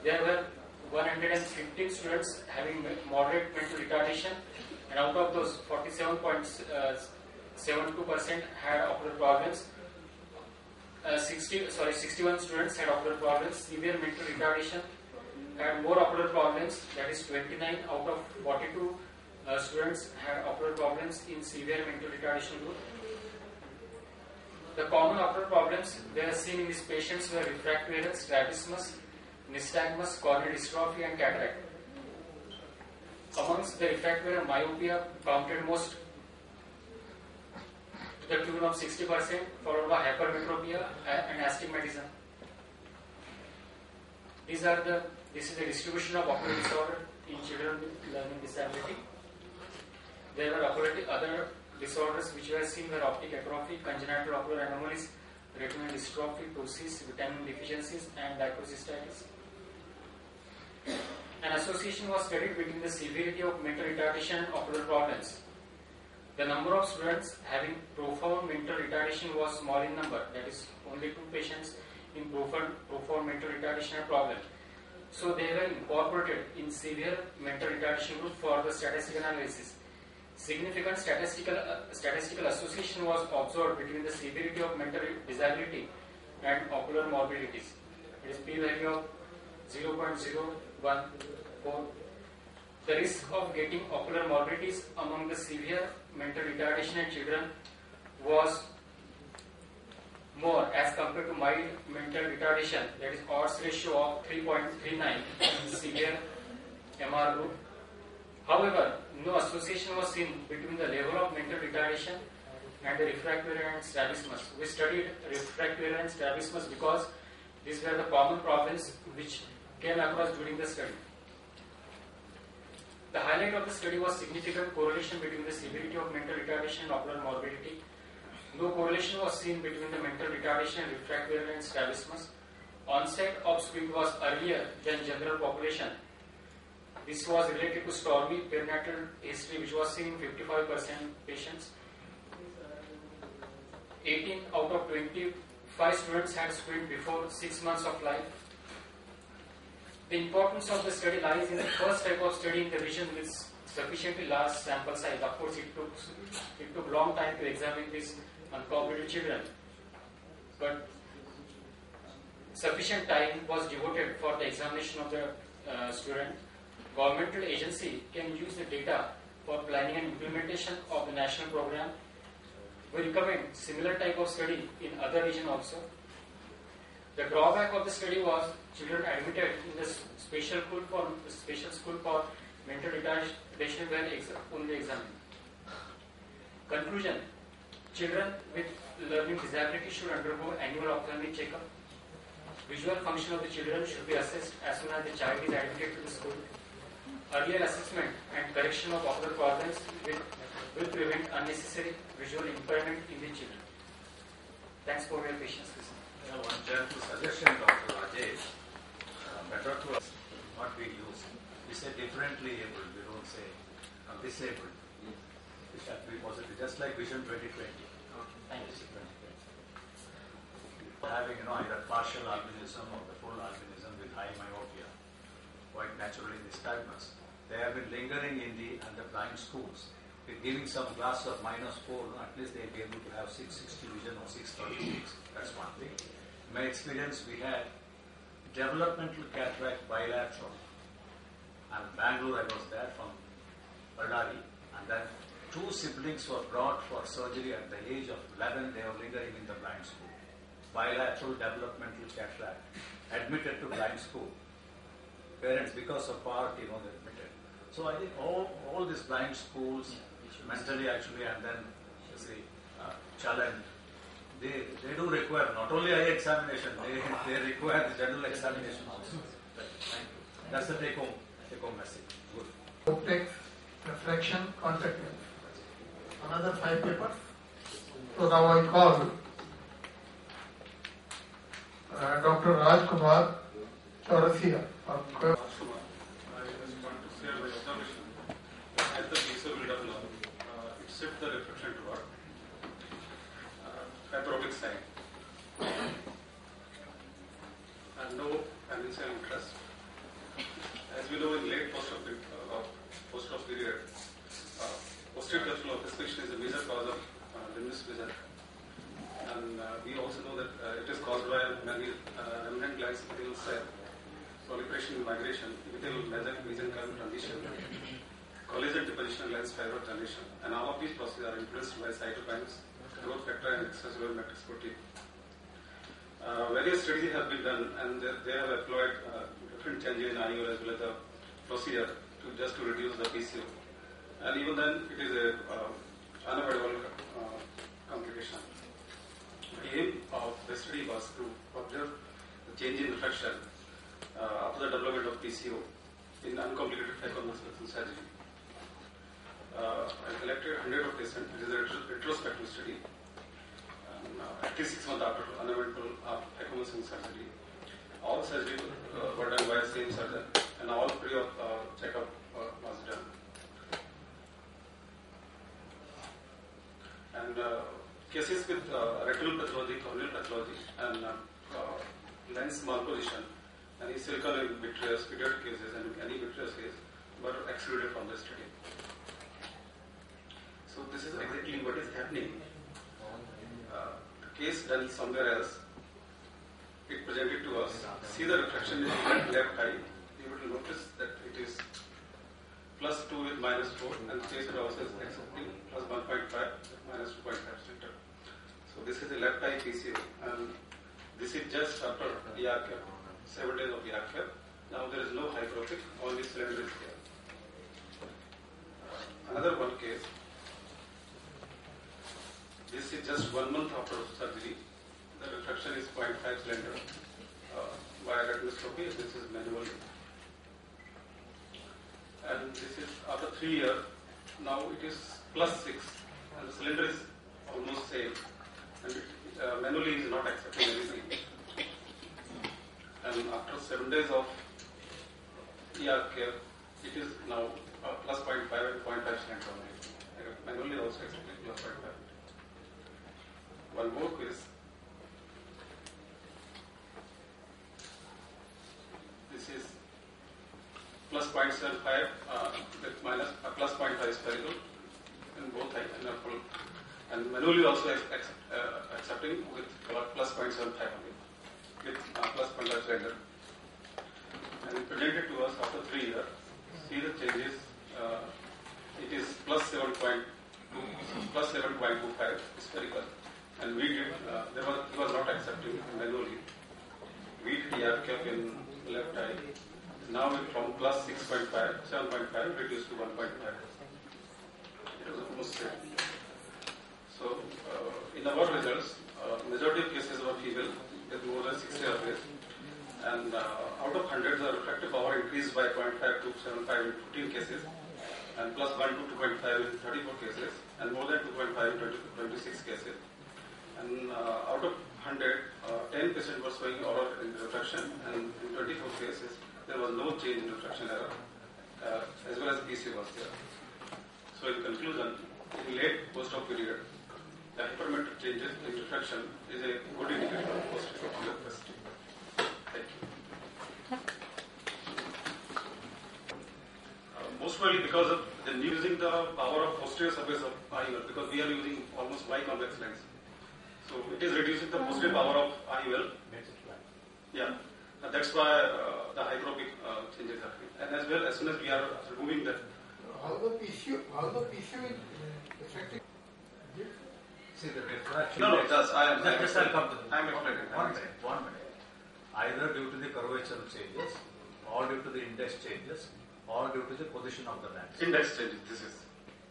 Speaker 12: There were 115 students having moderate mental retardation, and out of those, 47.72% had ocular problems. 61 students had ocular problems. Severe mental retardation had more ocular problems, that is 29 out of 42 students had ocular problems in severe mental retardation group. The common ocular problems were seen in these patients were refractive error, strabismus, nystagmus, corneal dystrophy and cataract. Amongst the refractive error, myopia counted most to the tune of 60%, followed by hypermetropia and astigmatism. This is the distribution of ocular disorder in children with learning disability. There were other disorders which were seen were optic atrophy, congenital ocular anomalies, retinal dystrophy, ptosis, vitamin deficiencies, and microcystitis. An association was studied between the severity of mental retardation and ocular problems. The number of students having profound mental retardation was small in number, that is only 2 patients in profound mental retardation and problem. So they were incorporated in severe mental retardation group for the statistical analysis. Significant statistical association was observed between the severity of mental disability and ocular morbidities. It is p-value of 0.014. The risk of getting ocular morbidities among the severe mental retardation in children was more as compared to mild mental retardation, that is odds ratio of 3.39 in severe MR group. However, no association was seen between the level of mental retardation and the refractive error and strabismus. We studied refractive error and strabismus because these were the common problems which came across during the study. The highlight of the study was significant correlation between the severity of mental retardation and ocular morbidity. No correlation was seen between the mental retardation and refractive error and strabismus. Onset of squint was earlier than general population. This was related to stormy perinatal history, which was seen in 55% patients. 18 out of 25 students had squint before 6 months of life. The importance of the study lies in the first type of study in the region with sufficiently large sample size. Of course, it took long time to examine these uncooperative children, but sufficient time was devoted for the examination of the student. Governmental agency can use the data for planning and implementation of the national program. We recommend similar type of study in other regions also. The drawback of the study was children admitted in the special school for mental retardation were only examined. Conclusion: children with learning disability should undergo annual ophthalmic checkup. Visual function of the children should be assessed as soon as the child is admitted to the school. Earlier assessment and correction of ocular problems will prevent unnecessary visual impairment in the children. Thanks for your patience.
Speaker 2: One gentle suggestion, Dr. Rajesh, better to not be used. We say differently able, we don't say disabled. It should be positive, just like Vision 2020.
Speaker 12: Thank you.
Speaker 2: Having either partial albinism or the full albinism with high myopia, quite naturally nystagmus. They have been lingering in the blind schools. With giving some glass of -4, at least they'll be able to have 660 vision or 636. That's one thing. In my experience, we had developmental cataract bilateral. And Bangalore, I was there from Ballari, and then 2 siblings were brought for surgery at the age of 11. They were lingering in the blind school. Bilateral developmental cataract, admitted to blind school. Parents, because of poverty, they admitted. So I think all these blind schools, mentally actually, and then you see, challenge, they do require not only eye examination, they require the general examination also. Thank you. That's the take-home message. Good.
Speaker 4: Optics, refraction, contact lens. Another 5 papers. So now I call Dr. Rajkumar Chaurasia.
Speaker 13: I just want to share my observation. As the PCO will develop, it shifts the reflection toward hyperopic side and no tangential interest. As we know, in late post-op period, posterior capsule of prescription is a major cause of diminished vision. And we also know that it is caused by many remnant glands epithelial cell proliferation and migration, epithelial mesenchymal transition, collagen deposition, lens fiber transition, and all of these processes are influenced by cytokines, growth factor, and extracellular matrix protein. Various studies have been done, and they have employed different changes in IOL as well as the procedure just to reduce the PCO. And even then, it is a unavoidable complication. The aim of the study was to observe the change in reflection after the development of PCO in uncomplicated phacomuscle surgery. I collected 100 of patients. It is a retrospective study. At least 6 months after unavoidable phacomuscle surgery. All surgery were done by the same surgeon, and all free of checkup was done. And cases with retinal pathology, corneal pathology, and lens malposition, and silical vitreous, pediatric cases, and any vitreous case were excluded from the study. So this is exactly what is happening. The case done somewhere else, it presented to us. See the reflection in the left eye. You will notice that it is +2 with -4, and the case also is accepting +1.5 with -2.5 center. So this is the left eye PCO, and this is just after ER care, 7 days of ER care. Now there is no hyperopic, only cylinder is here. Another one case. This is just 1 month after surgery. The reflection is 0.5 cylinder. By retinoscopy, this is manually. And this is after 3 years. Now it is +6, and the cylinder is almost same. And it, manually is not accepting anything. And after 7 days of ER care, it is now +0.5 and 0.5 cylinder only. Manually also accepting +0.5. One more quiz. This is +0.75 with +0.5 spherical in both eye and manually also accepting with +0.75 only with +0.5 cylinder. And it presented to us after 3 years. See the changes. It is +7.25 spherical. And we did, it was not accepting manually. We did ER cap in left eye. Now it from +6.5, 7.5 reduced to 1.5. It was almost same. So, in our results, majority of cases were female with more than 6 years of age. And out of 100, the refractive power increased by 0.5 to 7.5 in 14 cases, and plus 1 to 2.5 in 34 cases, and more than 2.5 in 26 cases. And out of 100, 10% were showing error in refraction, and in 24 cases, there was no change in refraction error, as well as PC was there. So in conclusion, in late post-op period, the hypermetric changes in refraction is a good indicator of post-operative capacity. Thank you. Most probably because of the using the power of posterior surface of IUL, because we are using almost Y-convex lens. So it is reducing the posterior power of IUL. Yeah, that's why the hyperopic changes are happening. And as well, as soon as we are removing that.
Speaker 4: How the PCO is affected?
Speaker 2: See the refraction.
Speaker 13: No, it does. I am
Speaker 2: explaining.
Speaker 13: One
Speaker 2: minute. Either due to the curvature changes, or due to the index changes, or due to the position of the lens.
Speaker 13: Index changes. This is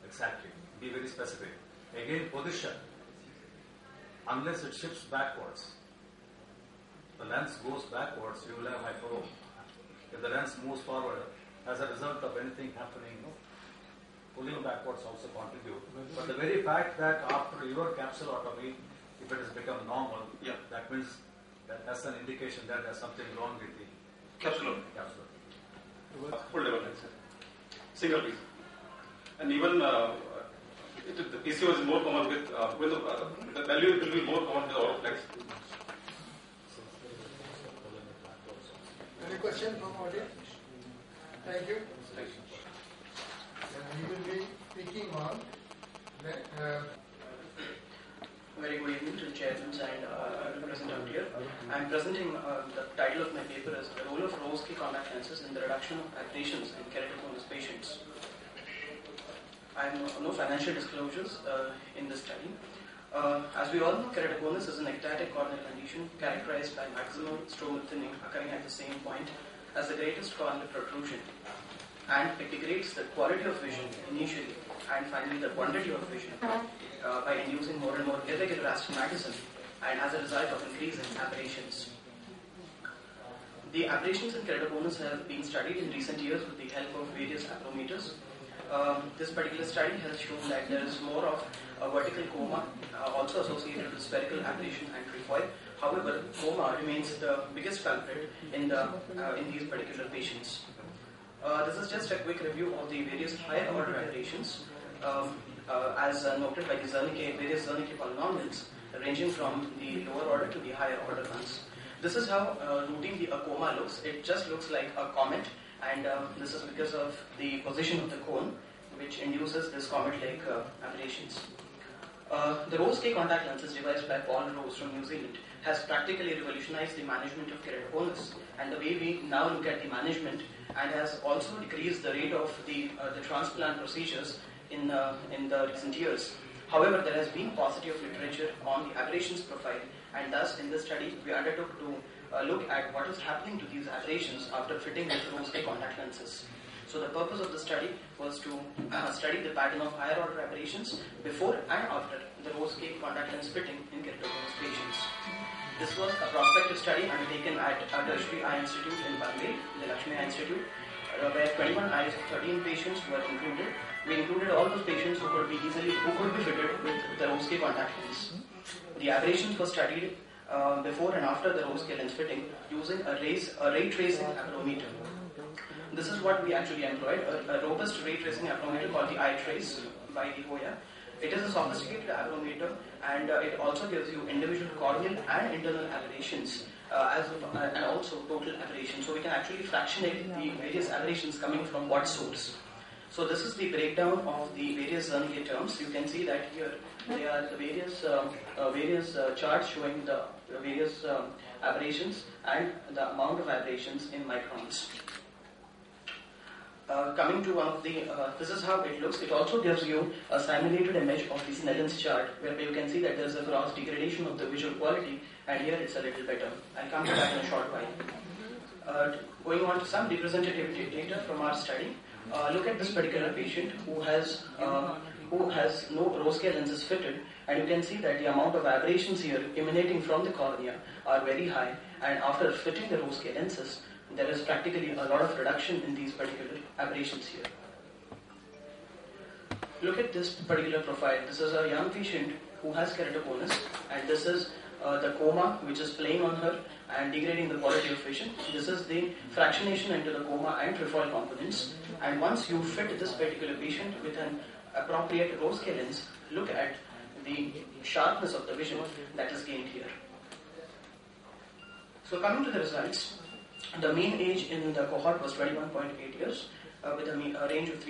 Speaker 2: exactly. Be very specific. Again, position. Unless it shifts backwards, the lens goes backwards, you will have hyperop. If the lens moves forward, as a result of anything happening, pulling backwards also contribute. But the very fact that after your capsulotomy, if it has become normal, that means that that's an indication that there's something wrong with the
Speaker 13: capsulotomy.
Speaker 2: Full
Speaker 13: level lens, single piece, and even. The PCO is more common with, the value will be more common with Oroflex.
Speaker 4: Any question from audience? Thank you.
Speaker 13: Thank you.
Speaker 4: And we will be speaking on
Speaker 14: very good evening to the chairman and present out here. I am presenting the title of my paper is The Role of Rose-K Contact Lenses in the Reduction of Aberrations in Keratoconus Patients. I have no financial disclosures in this study. As we all know, keratoconus is an ectatic corneal condition characterized by maximal stromal thinning occurring at the same point as the greatest corneal protrusion. And it degrades the quality of vision initially and finally the quantity of vision by inducing more and more irregular astigmatism and as a result of increase in aberrations. The aberrations in keratoconus have been studied in recent years with the help of various aberrometers. This particular study has shown that there is more of a vertical coma also associated with spherical aberration and trefoil. However, coma remains the biggest culprit in these particular patients. This is just a quick review of the various higher order aberrations as noted by the various Zernike polynomials ranging from the lower order to the higher order ones. This is how routinely a coma looks. It just looks like a comet. And this is because of the position of the cone, which induces this comet-like aberrations. The Rose-K contact lenses devised by Paul Rose from New Zealand has practically revolutionized the management of keratoconus and the way we now look at the management, and has also decreased the rate of the transplant procedures in the recent years. However, there has been positive literature on the aberrations profile, and thus in this study we undertook to look at what is happening to these aberrations after fitting with Rose-K contact lenses. So the purpose of the study was to study the pattern of higher order aberrations before and after the Rose-K contact lens fitting in keratoconus patients. This was a prospective study undertaken at a tertiary eye institute in Bombay, the Lakshmi Eye Institute, where 21 eyes of 13 patients were included. We included all those patients who could be fitted with the Rose-K contact lens. The aberrations were studied before and after the Rose-K lens fitting using a ray tracing aberrometer. This is what we actually employed, a robust ray tracing aberrometer called the iTrace by the Hoya. It is a sophisticated aberrometer, and it also gives you individual corneal and internal aberrations and also total aberrations. So we can actually fractionate the various aberrations coming from what source. So this is the breakdown of the various Zernike terms. You can see that here they are the various charts showing the various aberrations and the amount of aberrations in microns. Coming to one of the, this is how it looks. It also gives you a simulated image of the Snellen's chart, where you can see that there is a gross degradation of the visual quality, and here it's a little better. I'll come to that in a short while. Going on to some representative data from our study. Look at this particular patient who has who has no rose care lenses fitted, and you can see that the amount of aberrations here emanating from the cornea are very high, and after fitting the rose care lenses, there is practically a lot of reduction in these particular aberrations here. Look at this particular profile. This is a young patient who has keratoconus, and this is the coma which is playing on her and degrading the quality of vision. This is the fractionation into the coma and trefoil components. And once you fit this particular patient with an appropriate rose care lens, look at the sharpness of the vision that is gained here. So coming to the results, the mean age in the cohort was 21.8 years. With a range of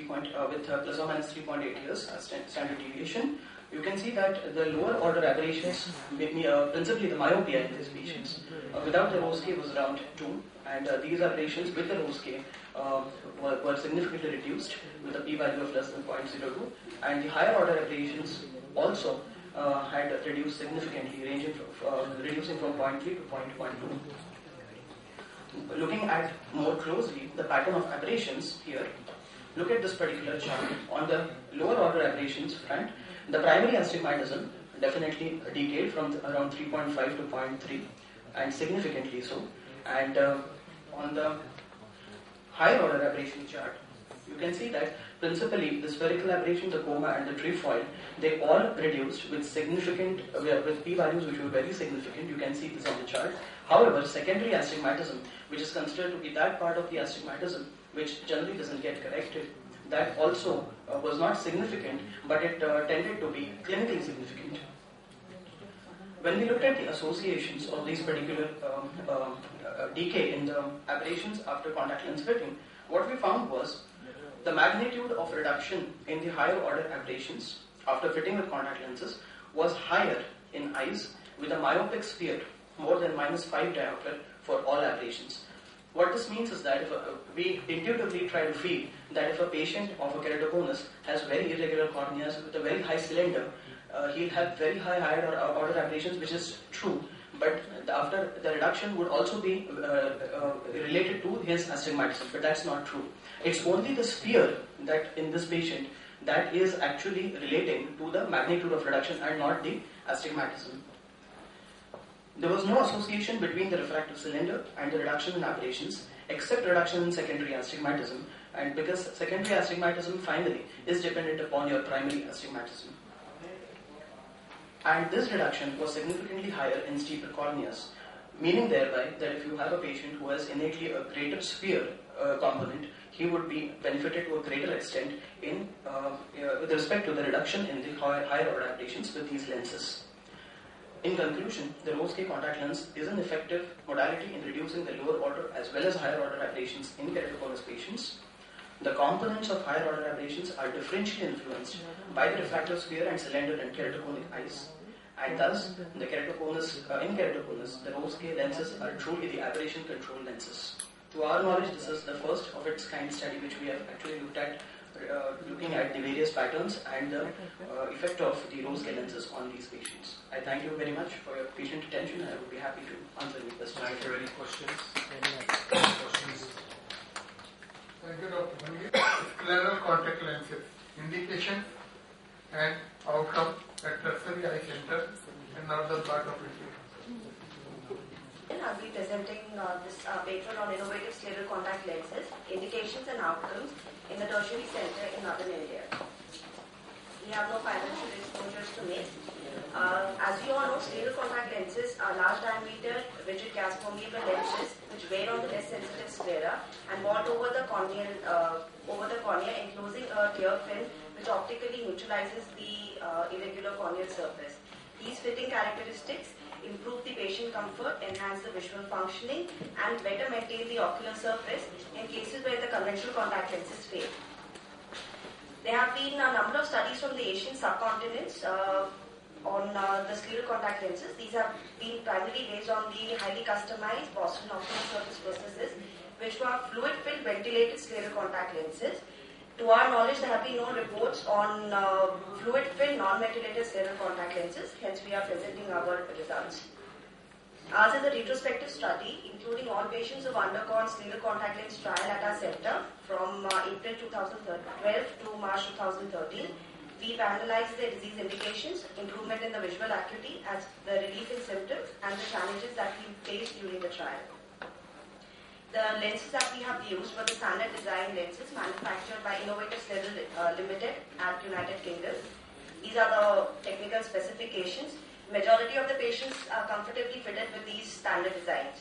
Speaker 14: with plus or minus 3.8 years as standard deviation. You can see that the lower order aberrations, principally the myopia in these patients, without the rose K was around 2, and these aberrations with the rose K were significantly reduced with a p-value of less than 0.02, and the higher order aberrations also had reduced significantly, reducing from 0.3 to 0.12. Looking at more closely the pattern of aberrations here, look at this particular chart. On the lower order aberrations front, the primary astigmatism definitely decayed from around 3.5 to 0.3, and significantly so. And on the higher order aberration chart, you can see that principally the spherical aberration, the coma and the trefoil, they all reduced with significant, with p-values which were very significant. You can see this on the chart. However, secondary astigmatism, which is considered to be that part of the astigmatism which generally doesn't get corrected, that also was not significant, but it tended to be clinically significant. When we looked at the associations of these particular decay in the aberrations after contact lens fitting, what we found was the magnitude of reduction in the higher order aberrations after fitting with contact lenses was higher in eyes with a myopic sphere more than -5 diopter for all aberrations. What this means is that if we intuitively try to feel that if a patient of a keratoconus has very irregular corneas with a very high cylinder, he'll have very high higher order aberrations, which is true. But after the reduction would also be related to his astigmatism, but that's not true. It's only the sphere that in this patient that is actually relating to the magnitude of reduction and not the astigmatism. There was no association between the refractive cylinder and the reduction in aberrations, except reduction in secondary astigmatism, and because secondary astigmatism finally is dependent upon your primary astigmatism. And this reduction was significantly higher in steeper corneas, meaning thereby that if you have a patient who has innately a greater sphere component, he would be benefited to a greater extent in with respect to the reduction in the higher order aberrations with these lenses. In conclusion, the rose K contact lens is an effective modality in reducing the lower order as well as higher order aberrations in keratoconus patients. The components of higher order aberrations are differentially influenced by the refractive sphere and cylinder and keratoconic eyes, and thus the keratoconus, in keratoconus, the rose K lenses are truly the aberration control lenses. To our knowledge, this is the first of its kind study which we have actually looked at, looking at the various patterns and the effect of the rose K lenses on these patients. I thank you very much for your patient attention, and I would be happy to answer any questions.
Speaker 3: Thank you. Any questions?
Speaker 4: Thank you, Dr. Bhangi. Scleral contact lenses, indication and outcome at tertiary eye center and northern part of India.
Speaker 9: I'll be presenting this paper on innovative scleral contact lenses, indications and outcomes in the tertiary center in northern India. We have no financial exposures to make. As you all know, scleral contact lenses are large diameter, rigid gas permeable lenses which wear on the less sensitive sclera and bond over the cornea, enclosing a tear film which optically neutralizes the irregular corneal surface. These fitting characteristics improve the patient comfort, enhance the visual functioning, and better maintain the ocular surface in cases where the conventional contact lenses fail. There have been a number of studies from the Asian subcontinents on the scleral contact lenses. These have been primarily based on the highly customized Boston ocular surface processes, which were fluid-filled ventilated scleral contact lenses. To our knowledge, there have been no reports on fluid-filled non-methylated scleral contact lenses, hence we are presenting our results. Ours is a retrospective study, including all patients who have undergone scleral contact lens trial at our center from April 2012 to March 2013.
Speaker 15: We've analyzed the disease indications, improvement in the visual acuity, as the relief in symptoms, and the challenges that we faced during the trial. The lenses that we have used were the standard design lenses manufactured by Innovative Sterile Limited at United Kingdom. These are the technical specifications. Majority of the patients are comfortably fitted with these standard designs.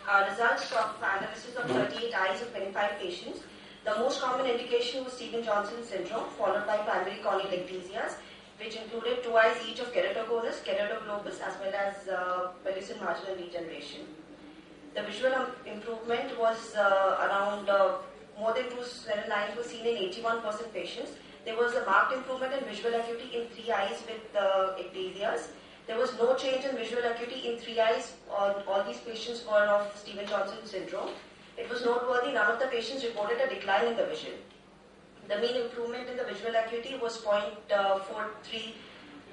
Speaker 15: Our results of analysis of 38 eyes of 25 patients. The most common indication was Stevens-Johnson syndrome, followed by primary corneal ectasias, which included 2 eyes each of keratoconus, keratoglobus, as well as Melucin marginal degeneration. The visual improvement was around more than 2 cell lines was seen in 81% patients. There was a marked improvement in visual acuity in 3 eyes with ectasias. There was no change in visual acuity in 3 eyes. All these patients were of Stevens-Johnson syndrome. It was noteworthy, none of the patients reported a decline in the vision. The mean improvement in the visual acuity was 0.43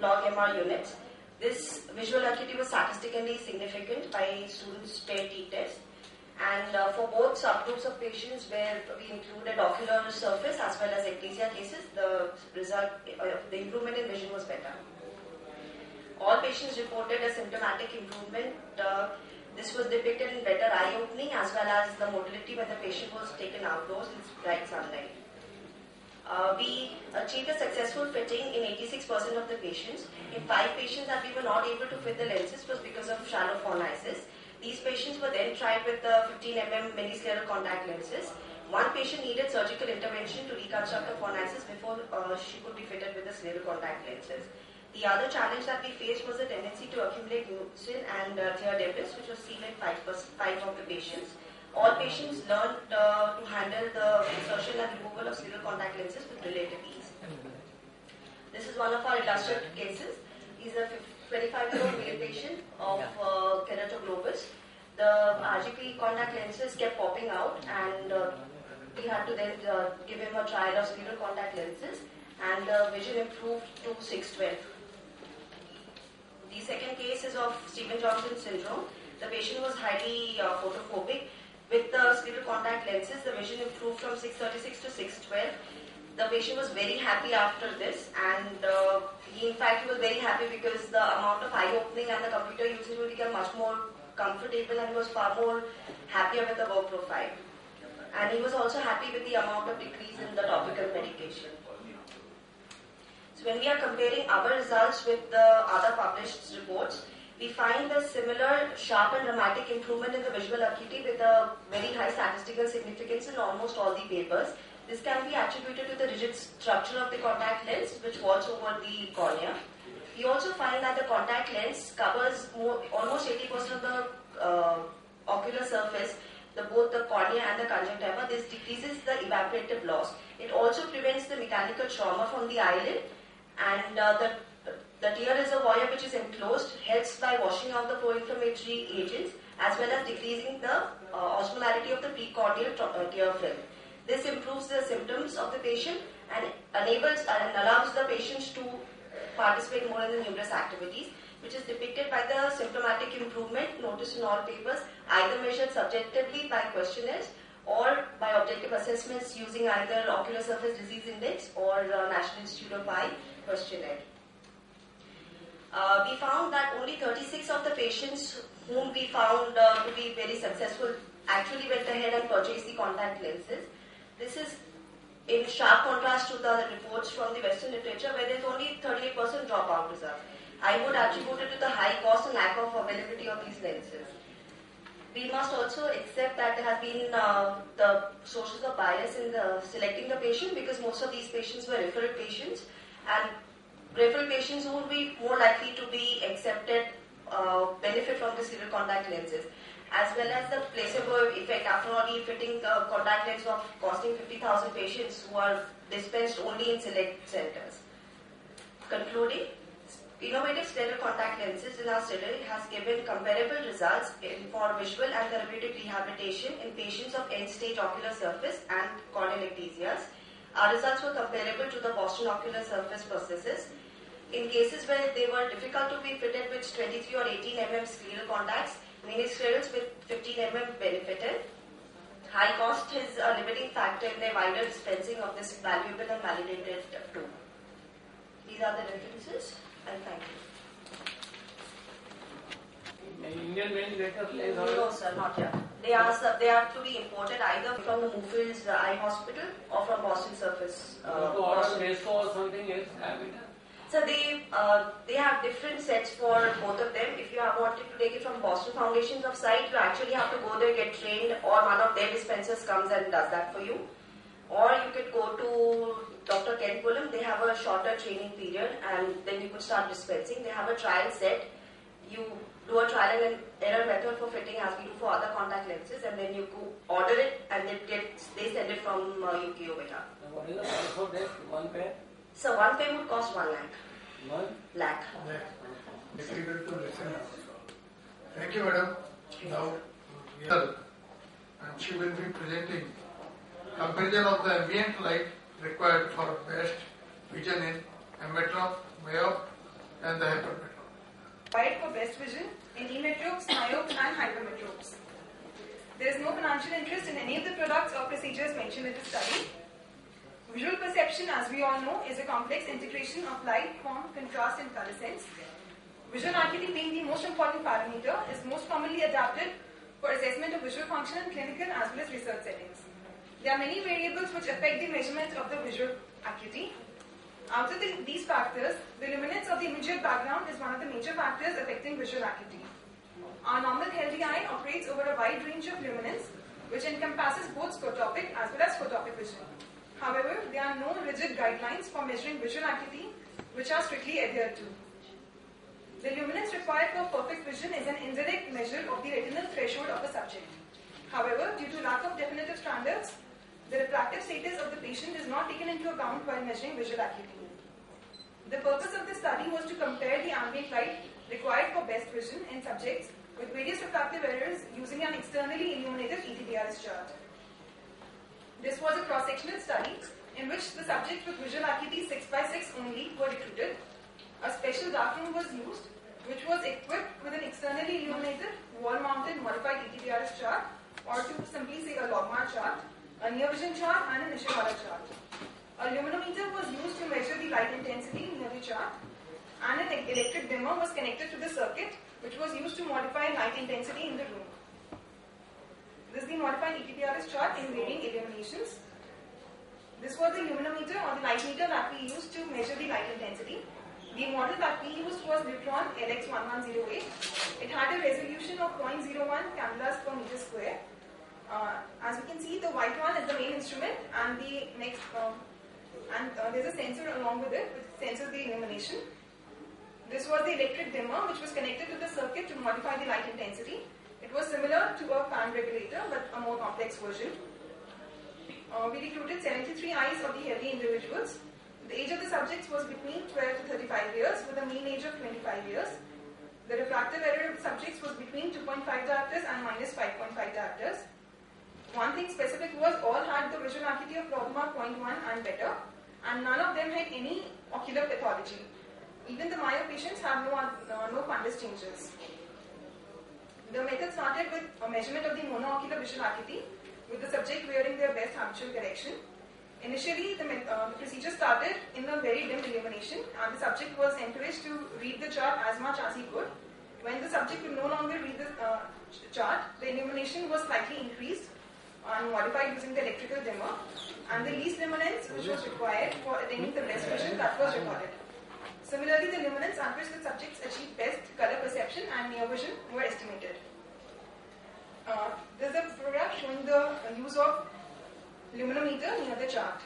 Speaker 15: log MR units. This visual acuity was statistically significant by students' paired t-test. And for both subgroups of patients where we included ocular surface as well as ectasia cases, the improvement in vision was better. All patients reported a symptomatic improvement. This was depicted in better eye opening as well as the motility when the patient was taken outdoors in bright sunlight. We achieved a successful fitting in 86% of the patients. In 5 patients that we were not able to fit the lenses was because of shallow phonisis. These patients were then tried with the 15 mm mini-scleral contact lenses. One patient needed surgical intervention to reconstruct the phonisis before she could be fitted with the scleral contact lenses. The other challenge that we faced was the tendency to accumulate mucin and tear debris, which was seen in 5 of the patients. All patients learned to handle the insertion and removal of scleral contact lenses with relative ease. This is one of our illustrated cases. He's a 25-year-old male patient of keratoglobus. The RGP contact lenses kept popping out, and we had to then give him a trial of scleral contact lenses, and the vision improved to 6/12. The second case is of Stevens-Johnson syndrome. The patient was highly photophobic. With the scleral contact lenses, the vision improved from 6/36 to 6/12. The patient was very happy after this, and he was very happy because the amount of eye opening and the computer usage will become much more comfortable, and he was far more happier with the work profile. And he was also happy with the amount of decrease in the topical medication. So when we are comparing our results with the other published reports, we find a similar sharp and dramatic improvement in the visual acuity with a very high statistical significance in almost all the papers. This can be attributed to the rigid structure of the contact lens, which falls over the cornea. We also find that the contact lens covers almost 80% of the ocular surface, both the cornea and the conjunctiva. This decreases the evaporative loss. It also prevents the mechanical trauma from the eyelid, and the tear reservoir, which is enclosed, helps by washing out the pro-inflammatory agents as well as decreasing the osmolarity of the precordial tear film. This improves the symptoms of the patient and enables and allows the patients to participate more in the numerous activities, which is depicted by the symptomatic improvement noticed in all papers, either measured subjectively by questionnaires or by objective assessments using either ocular surface disease index or National Institute of Eye questionnaire. We found that only 36 of the patients whom we found to be very successful actually went ahead and purchased the contact lenses. This is in sharp contrast to the reports from the Western literature, where there is only 38% dropout result. I would attribute it to the high cost and lack of availability of these lenses. We must also accept that there has been the sources of bias in selecting the patient, because most of these patients were referral patients, and referral patients who would be more likely to be accepted benefit from the scleral contact lenses, as well as the placebo effect. After all, fitting the contact lens of costing 50,000 patients who are dispensed only in select centers. Concluding, Innovative Sterile Contact Lenses in our study has given comparable results for visual and therapeutic rehabilitation in patients of end-stage ocular surface and corneal ectasias. Our results were comparable to the Boston ocular surface prosthesis. In cases where they were difficult to be fitted with 23 or 18 mm scleral contacts, mini-sclerals with 15 mm benefited. High cost is a limiting factor in the wider dispensing of this valuable and validated tool. These are the differences, and thank you.
Speaker 16: Indian ventilator plays
Speaker 15: No, sir, not yet. They have to be imported either from the Moofles Eye Hospital or from Boston Surface.
Speaker 16: Boston. Or something else.
Speaker 15: So they have different sets for both of them. If you have wanted to take it from Boston Foundations of Sight, you actually have to go there, get trained, or one of their dispensers comes and does that for you. Or you could go to Dr. Ken Pullum. They have a shorter training period, and then you could start dispensing. They have a trial set. You do a trial and error method for fitting as we do for other contact lenses, and then you go order it, and they send it from UK over here.
Speaker 16: What is the price of that? One pair?
Speaker 15: So one pair would cost 1 lakh.
Speaker 16: 1
Speaker 15: lakh.
Speaker 4: Difficult to listen. Thank you, madam. Now, and she will be presenting comparison of the ambient light required for best vision in emmetrop, myop, and the hypermetropes.
Speaker 17: Required for best vision in emmetropes, myopes, and hypermetropes. There is no financial interest in any of the products or procedures mentioned in the study. Visual perception, as we all know, is a complex integration of light, form, contrast, and color sense. Visual acuity, being the most important parameter, is most commonly adapted for assessment of visual function in clinical as well as research settings. There are many variables which affect the measurement of the visual acuity. Out of these factors, the luminance of the immediate background is one of the major factors affecting visual acuity. Our normal healthy eye operates over a wide range of luminance, which encompasses both scotopic as well as photopic vision. However, there are no rigid guidelines for measuring visual acuity, which are strictly adhered to. The luminance required for perfect vision is an indirect measure of the retinal threshold of a subject. However, due to lack of definitive standards, the refractive status of the patient is not taken into account while measuring visual acuity. The purpose of the study was to compare the ambient light required for best vision in subjects with various refractive errors using an externally illuminated ETDRS chart. This was a cross-sectional study in which the subjects with visual acuity 6x6 only were recruited. A special darkroom was used, which was equipped with an externally illuminated, wall-mounted modified ETDRS chart, or to simply say a logMAR chart, a near vision chart, and an Ishihara chart. A luminometer was used to measure the light intensity near the chart, and an electric dimmer was connected to the circuit, which was used to modify light intensity in the room. This is the modified ETDRS chart in varying illuminations. This was the luminometer or the light meter that we used to measure the light intensity. The model that we used was Lutron LX1108. It had a resolution of 0.01 cameras per meter square. As you can see, the white one is the main instrument, and the next, there's a sensor along with it, which sensors the illumination. This was the electric dimmer, which was connected to the circuit to modify the light intensity. It was similar to a fan regulator, but a more complex version. We recruited 73 eyes of the healthy individuals. The age of the subjects was between 12 to 35 years, with a mean age of 25 years. The refractive error of the subjects was between 2.5 diopters and minus 5.5 diopters. One thing specific was all had the visual acuity of Prodma 0.1 and better, and none of them had any ocular pathology. Even the myop patients have no fundus changes. The method started with a measurement of the monoocular visual acuity, with the subject wearing their best habitual correction. Initially, the procedure started in a very dim illumination, and the subject was encouraged to read the chart as much as he could. When the subject could no longer read the chart, the illumination was slightly increased and modified using the electrical dimmer, and the least luminance which was required for attaining the best vision, that was recorded. Similarly, the luminance at which the subjects achieved best color perception and near vision were estimated. This is a photograph showing the use of luminometer near the chart.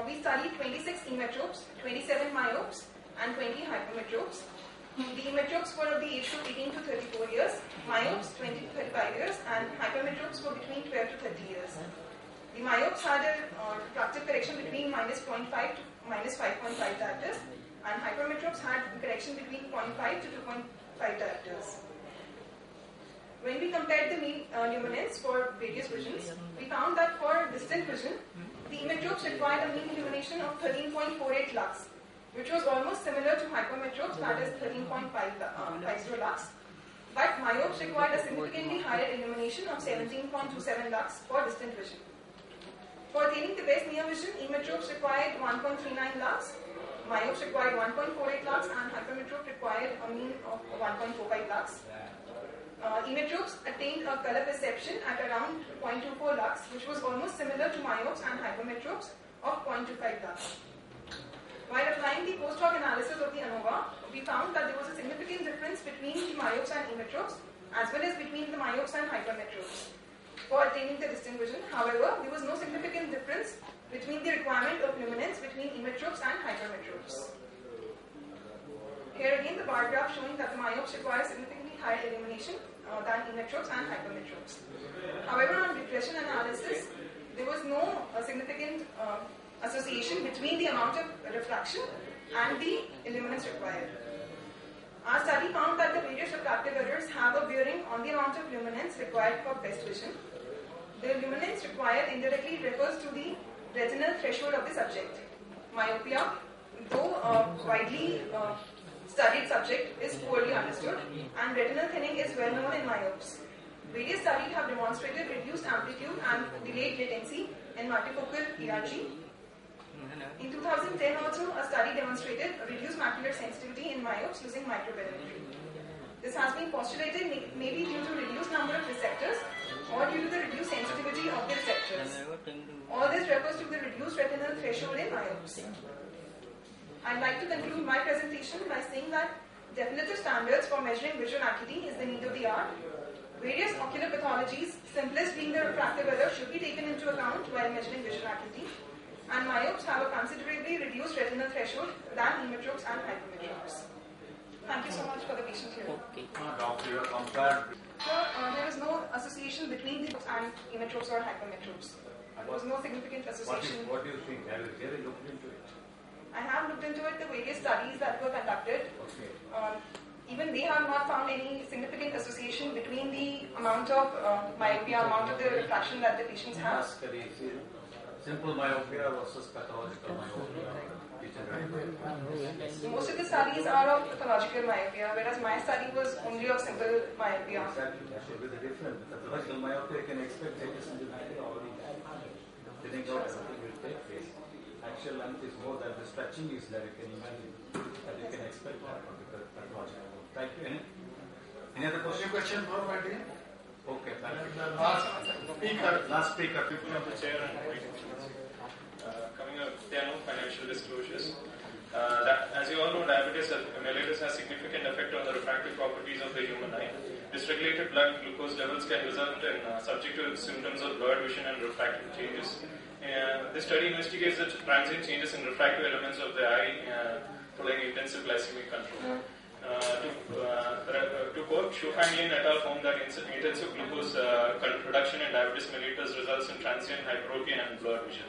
Speaker 17: We studied 26 emmetropes, 27 myopes, and 20 hypermetropes. The emmetropes were of the age of 18 to 34 years, myopes 20 to 35 years, and hypermetropes were between 12 to 30 years. The myopes had a refractive correction between minus 0.5 to minus 5.5 diopters, and hypermetropes had correction between 0.5 to 2.5 diopters. When we compared the mean luminance for various visions, we found that for distant vision, the emmetropes required a mean illumination of 13.48 lux, which was almost similar to hypermetropes, that is 13.50 lux. But myopes required a significantly higher illumination of 17.27 lux for distant vision. For attaining the best near vision, emmetropes required 1.39 lux, myopes required 1.48 lux, and hypermetrope required a mean of 1.45 lux. Emmetropes attained a color perception at around 0.24 lux, which was almost similar to myopes and hypermetropes of 0.25 lux. While applying the post-hoc analysis of the ANOVA, we found that there was a significant difference between the myopes and emmetropes, as well as between the myopes and hypermetropes for attaining the distant vision. However, there was no significant difference between the requirement of luminance between emmetropes and hypermetropes. Here again, the bar graph showing that the myopes require significantly higher illumination than emmetropes and hypermetropes. However, on regression analysis, there was no significant association between the amount of refraction and the illuminance required. Our study found that the various refractive errors have a bearing on the amount of luminance required for best vision. The luminance required indirectly refers to the retinal threshold of the subject. Myopia, though a widely studied subject, is poorly understood, and retinal thinning is well known in myopes. Various studies have demonstrated reduced amplitude and delayed latency in multifocal ERG. In 2010 also, a study demonstrated reduced macular sensitivity in myopes using microperimetry. This has been postulated maybe due to reduced number of receptors or due to the reduced sensitivity of the receptors. All this refers to the reduced retinal threshold in myopes. I'd like to conclude my presentation by saying that definitive standards for measuring visual acuity is the need of the hour. Various ocular pathologies, simplest being the refractive error, should be taken into account while measuring visual acuity. And myopes have a considerably reduced retinal threshold than emmetropes and hypermetropes. Thank you so much for the patient here.
Speaker 2: Doctor, you are compared.
Speaker 17: So, there is no association between the and emmetropes or hypermetropes. There was no significant association.
Speaker 2: What do you think? Have you really looked into it?
Speaker 17: I have looked into it, the various studies that were conducted.
Speaker 2: Okay.
Speaker 17: Even they have not found any significant association between the amount of myopia, amount of the refraction that the patients have.
Speaker 2: Simple myopia versus pathological myopia.
Speaker 17: Most of the studies are of pathological myopia, whereas my study was only of simple myopia.
Speaker 2: Exactly, that should be the difference. With pathological myopia, you can expect changes in the eye already. Thinning out everything will take place. Actual length is more than the stretching is there. You can imagine that you can expect that from the pathological. Thank you. Any other question?
Speaker 4: Any question for Martin?
Speaker 2: Okay, thank you.
Speaker 4: Last speaker.
Speaker 18: People on the chair and coming up, there are no financial disclosures. As you all know, diabetes mellitus has significant effect on the refractive properties of the human eye. Dysregulated blood glucose levels can result in subjective symptoms of blurred vision and refractive changes. This study investigates the transient changes in refractive elements of the eye following intensive glycemic control. To quote, Schufanglin et al. Found that intensive glucose reduction in diabetes mellitus results in transient hyperopia and blurred vision.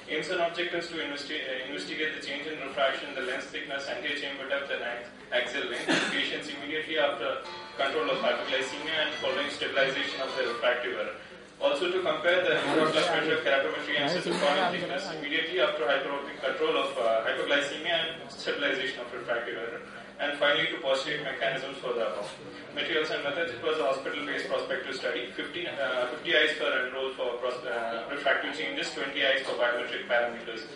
Speaker 18: Aims and objectives to investigate the change in refraction, the lens thickness, anterior chamber depth, and axial length in patients immediately after control of hyperglycemia and following stabilization of the refractive error. Also to compare the blood pressure, keratometry, and corneal thickness immediately after control of hyperglycemia and stabilization of refractive error. And finally, to postulate mechanisms for the above. Materials and methods. It was a hospital-based prospective study. 50 eyes were enrolled for refractive changes, 20 eyes for biometric parameters.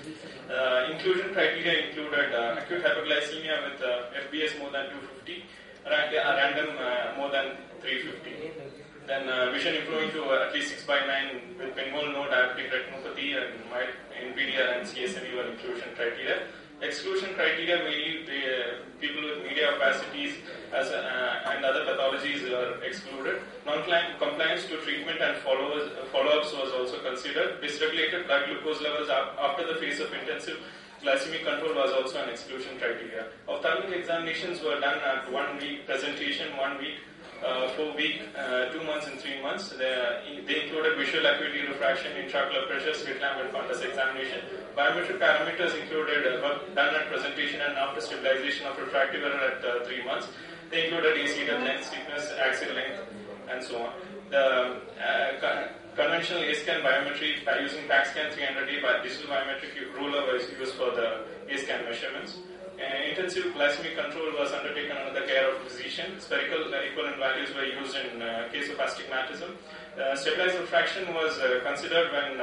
Speaker 18: Inclusion criteria included acute hyperglycemia with FBS more than 250, random more than 350. Then vision improving to at least 6/9 with Bengal, no diabetic retinopathy, and mild NVIDIA and CSME were inclusion criteria. Exclusion criteria mainly the people with media opacities and other pathologies are excluded. Non-compliance to treatment and follow-ups was also considered. Dysregulated blood glucose levels after the phase of intensive glycemic control was also an exclusion criteria. Ophthalmic examinations were done at 1 week presentation, 1 week, 4 week, 2 months and 3 months. They included visual acuity, refraction, intraocular pressure, slit lamp and fundus examination. Biometric parameters included done at presentation and after stabilization of refractive error at 3 months. They included ACL length, thickness, axial length, and so on. The conventional A-scan biometry by using PACScan 300A by digital biometric ruler was used for the A-scan measurements. Intensive glycemic control was undertaken under the care of physician. Spherical equivalent values were used in case of astigmatism. Stabilized refraction was considered when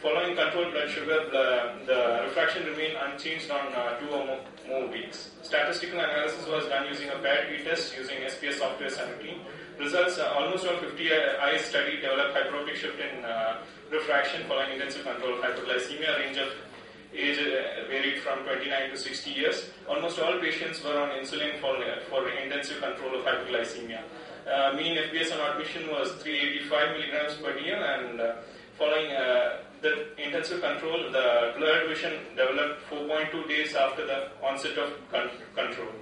Speaker 18: Following controlled blood sugar, the refraction remained unchanged on 2 or more weeks. Statistical analysis was done using a paired t-test using SPS software 17. Results, almost all 50 eyes studied developed hyperopic shift in refraction following intensive control of hyperglycemia. Range of age varied from 29 to 60 years. Almost all patients were on insulin for intensive control of hyperglycemia. Mean FBS on admission was 385 milligrams per diem, and following the intensive control, the blurred vision developed 4.2 days after the onset of control.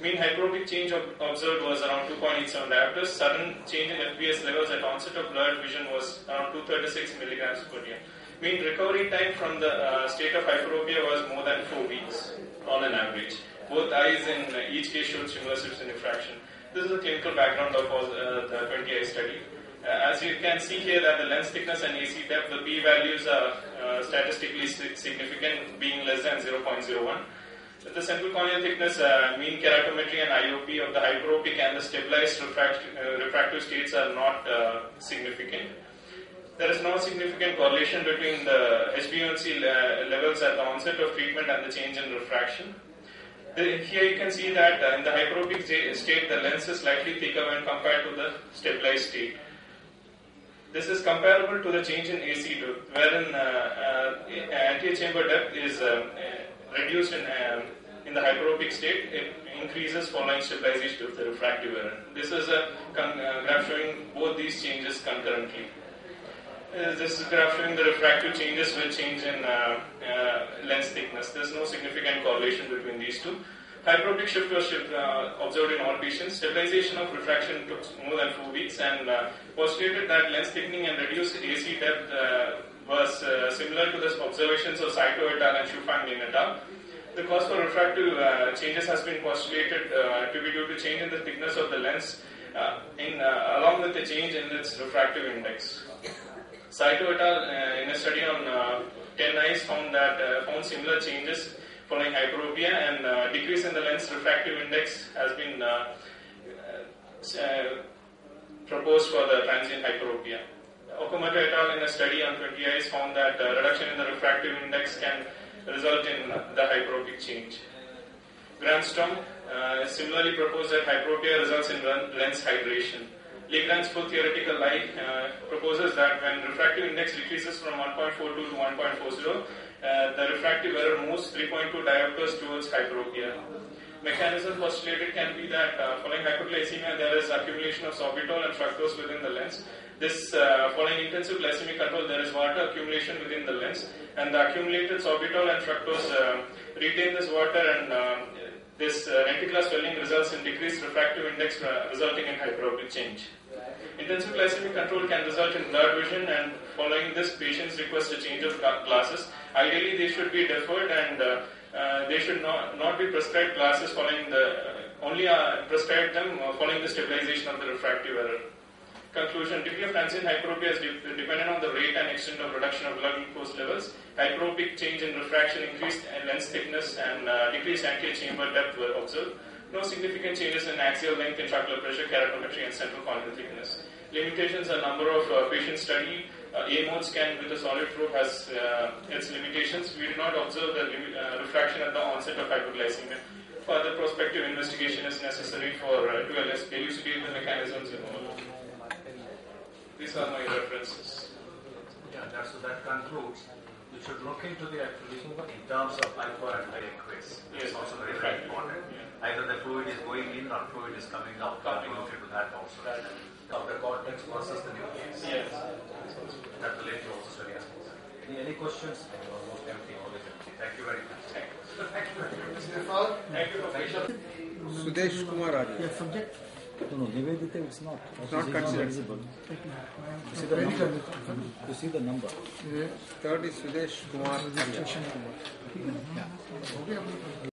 Speaker 18: Mean hyperopic change observed was around 2.87 diopters. Sudden change in FBS levels at onset of blurred vision was around 236 milligrams per diem. Mean recovery time from the state of hyperopia was more than 4 weeks on an average. Both eyes in each case showed similar shifts in refraction. This is the clinical background of the 20-eye study. As you can see here that the lens thickness and AC depth, the p-values are statistically significant, being less than 0.01. The central corneal thickness, mean keratometry and IOP of the hyperopic and the stabilized refractive states are not significant. There is no significant correlation between the HbA1c levels at the onset of treatment and the change in refraction. Here you can see that in the hyperopic state, the lens is slightly thicker when compared to the stabilized state. This is comparable to the change in AC depth, wherein anterior chamber depth is reduced in the hyperopic state. It increases following stabilization of the refractive error. This is a graph showing both these changes concurrently. This is a graph showing the refractive changes with change in lens thickness. There is no significant correlation between these two. Hyperopic shift was observed in all patients. Stabilization of refraction took more than 4 weeks, and postulated that lens thickening and reduced AC depth was similar to the observations of Saito et al. And Shufang Lin et al. The cause for refractive changes has been postulated to be due to change in the thickness of the lens along with the change in its refractive index. Saito et al. In a study on 10 eyes found similar changes following hyperopia, and decrease in the lens refractive index has been proposed for the transient hyperopia. Okamoto et al. In a study on 20 eyes found that reduction in the refractive index can result in the hyperopic change. Granstrom similarly proposed that hyperopia results in lens hydration. Legrand's full theoretical lie proposes that when refractive index decreases from 1.42 to 1.40, the refractive error moves 3.2 diopters towards hyperopia. Mechanism postulated can be that following hyperglycemia there is accumulation of sorbitol and fructose within the lens. This following intensive glycemic control there is water accumulation within the lens, and the accumulated sorbitol and fructose retain this water, and this lenticular swelling results in decreased refractive index resulting in hyperopic change. Intensive glycemic control can result in blurred vision, and following this patients request a change of glasses. Ideally they should be deferred, and they should not be prescribed glasses following only prescribe them following the stabilization of the refractive error. Conclusion: degree of transient hyperopia is dependent on the rate and extent of reduction of blood glucose levels. Hyperopic change in refraction, increased lens thickness, and decreased anterior chamber depth were observed. No significant changes in axial length, intraocular pressure, keratometry, and central corneal thickness. Limitations: a number of patients studied. A-mode scan with a solid probe has its limitations. We did not observe the refraction at the onset of hyperglycemia. Further prospective investigation is necessary to elucidate the mechanisms involved. These are my references.
Speaker 2: Yeah, so that concludes. You should look into the actually in terms of hyper and aqueous. It's also very, very important. Yeah. Either the fluid is going in or fluid is coming out. You look into that also. Of the cortex versus the nucleus. Yes. That will let you also study as well. Any questions? Almost empty, always empty. Thank you very much. Thank you very much. Thank you for patience.
Speaker 3: Sudesh Kumar Arya. Your subject? No, Nivedita it's not. It's not considered. Visible. You see the number. You see the number. Third is Sudesh Kumar. Yeah.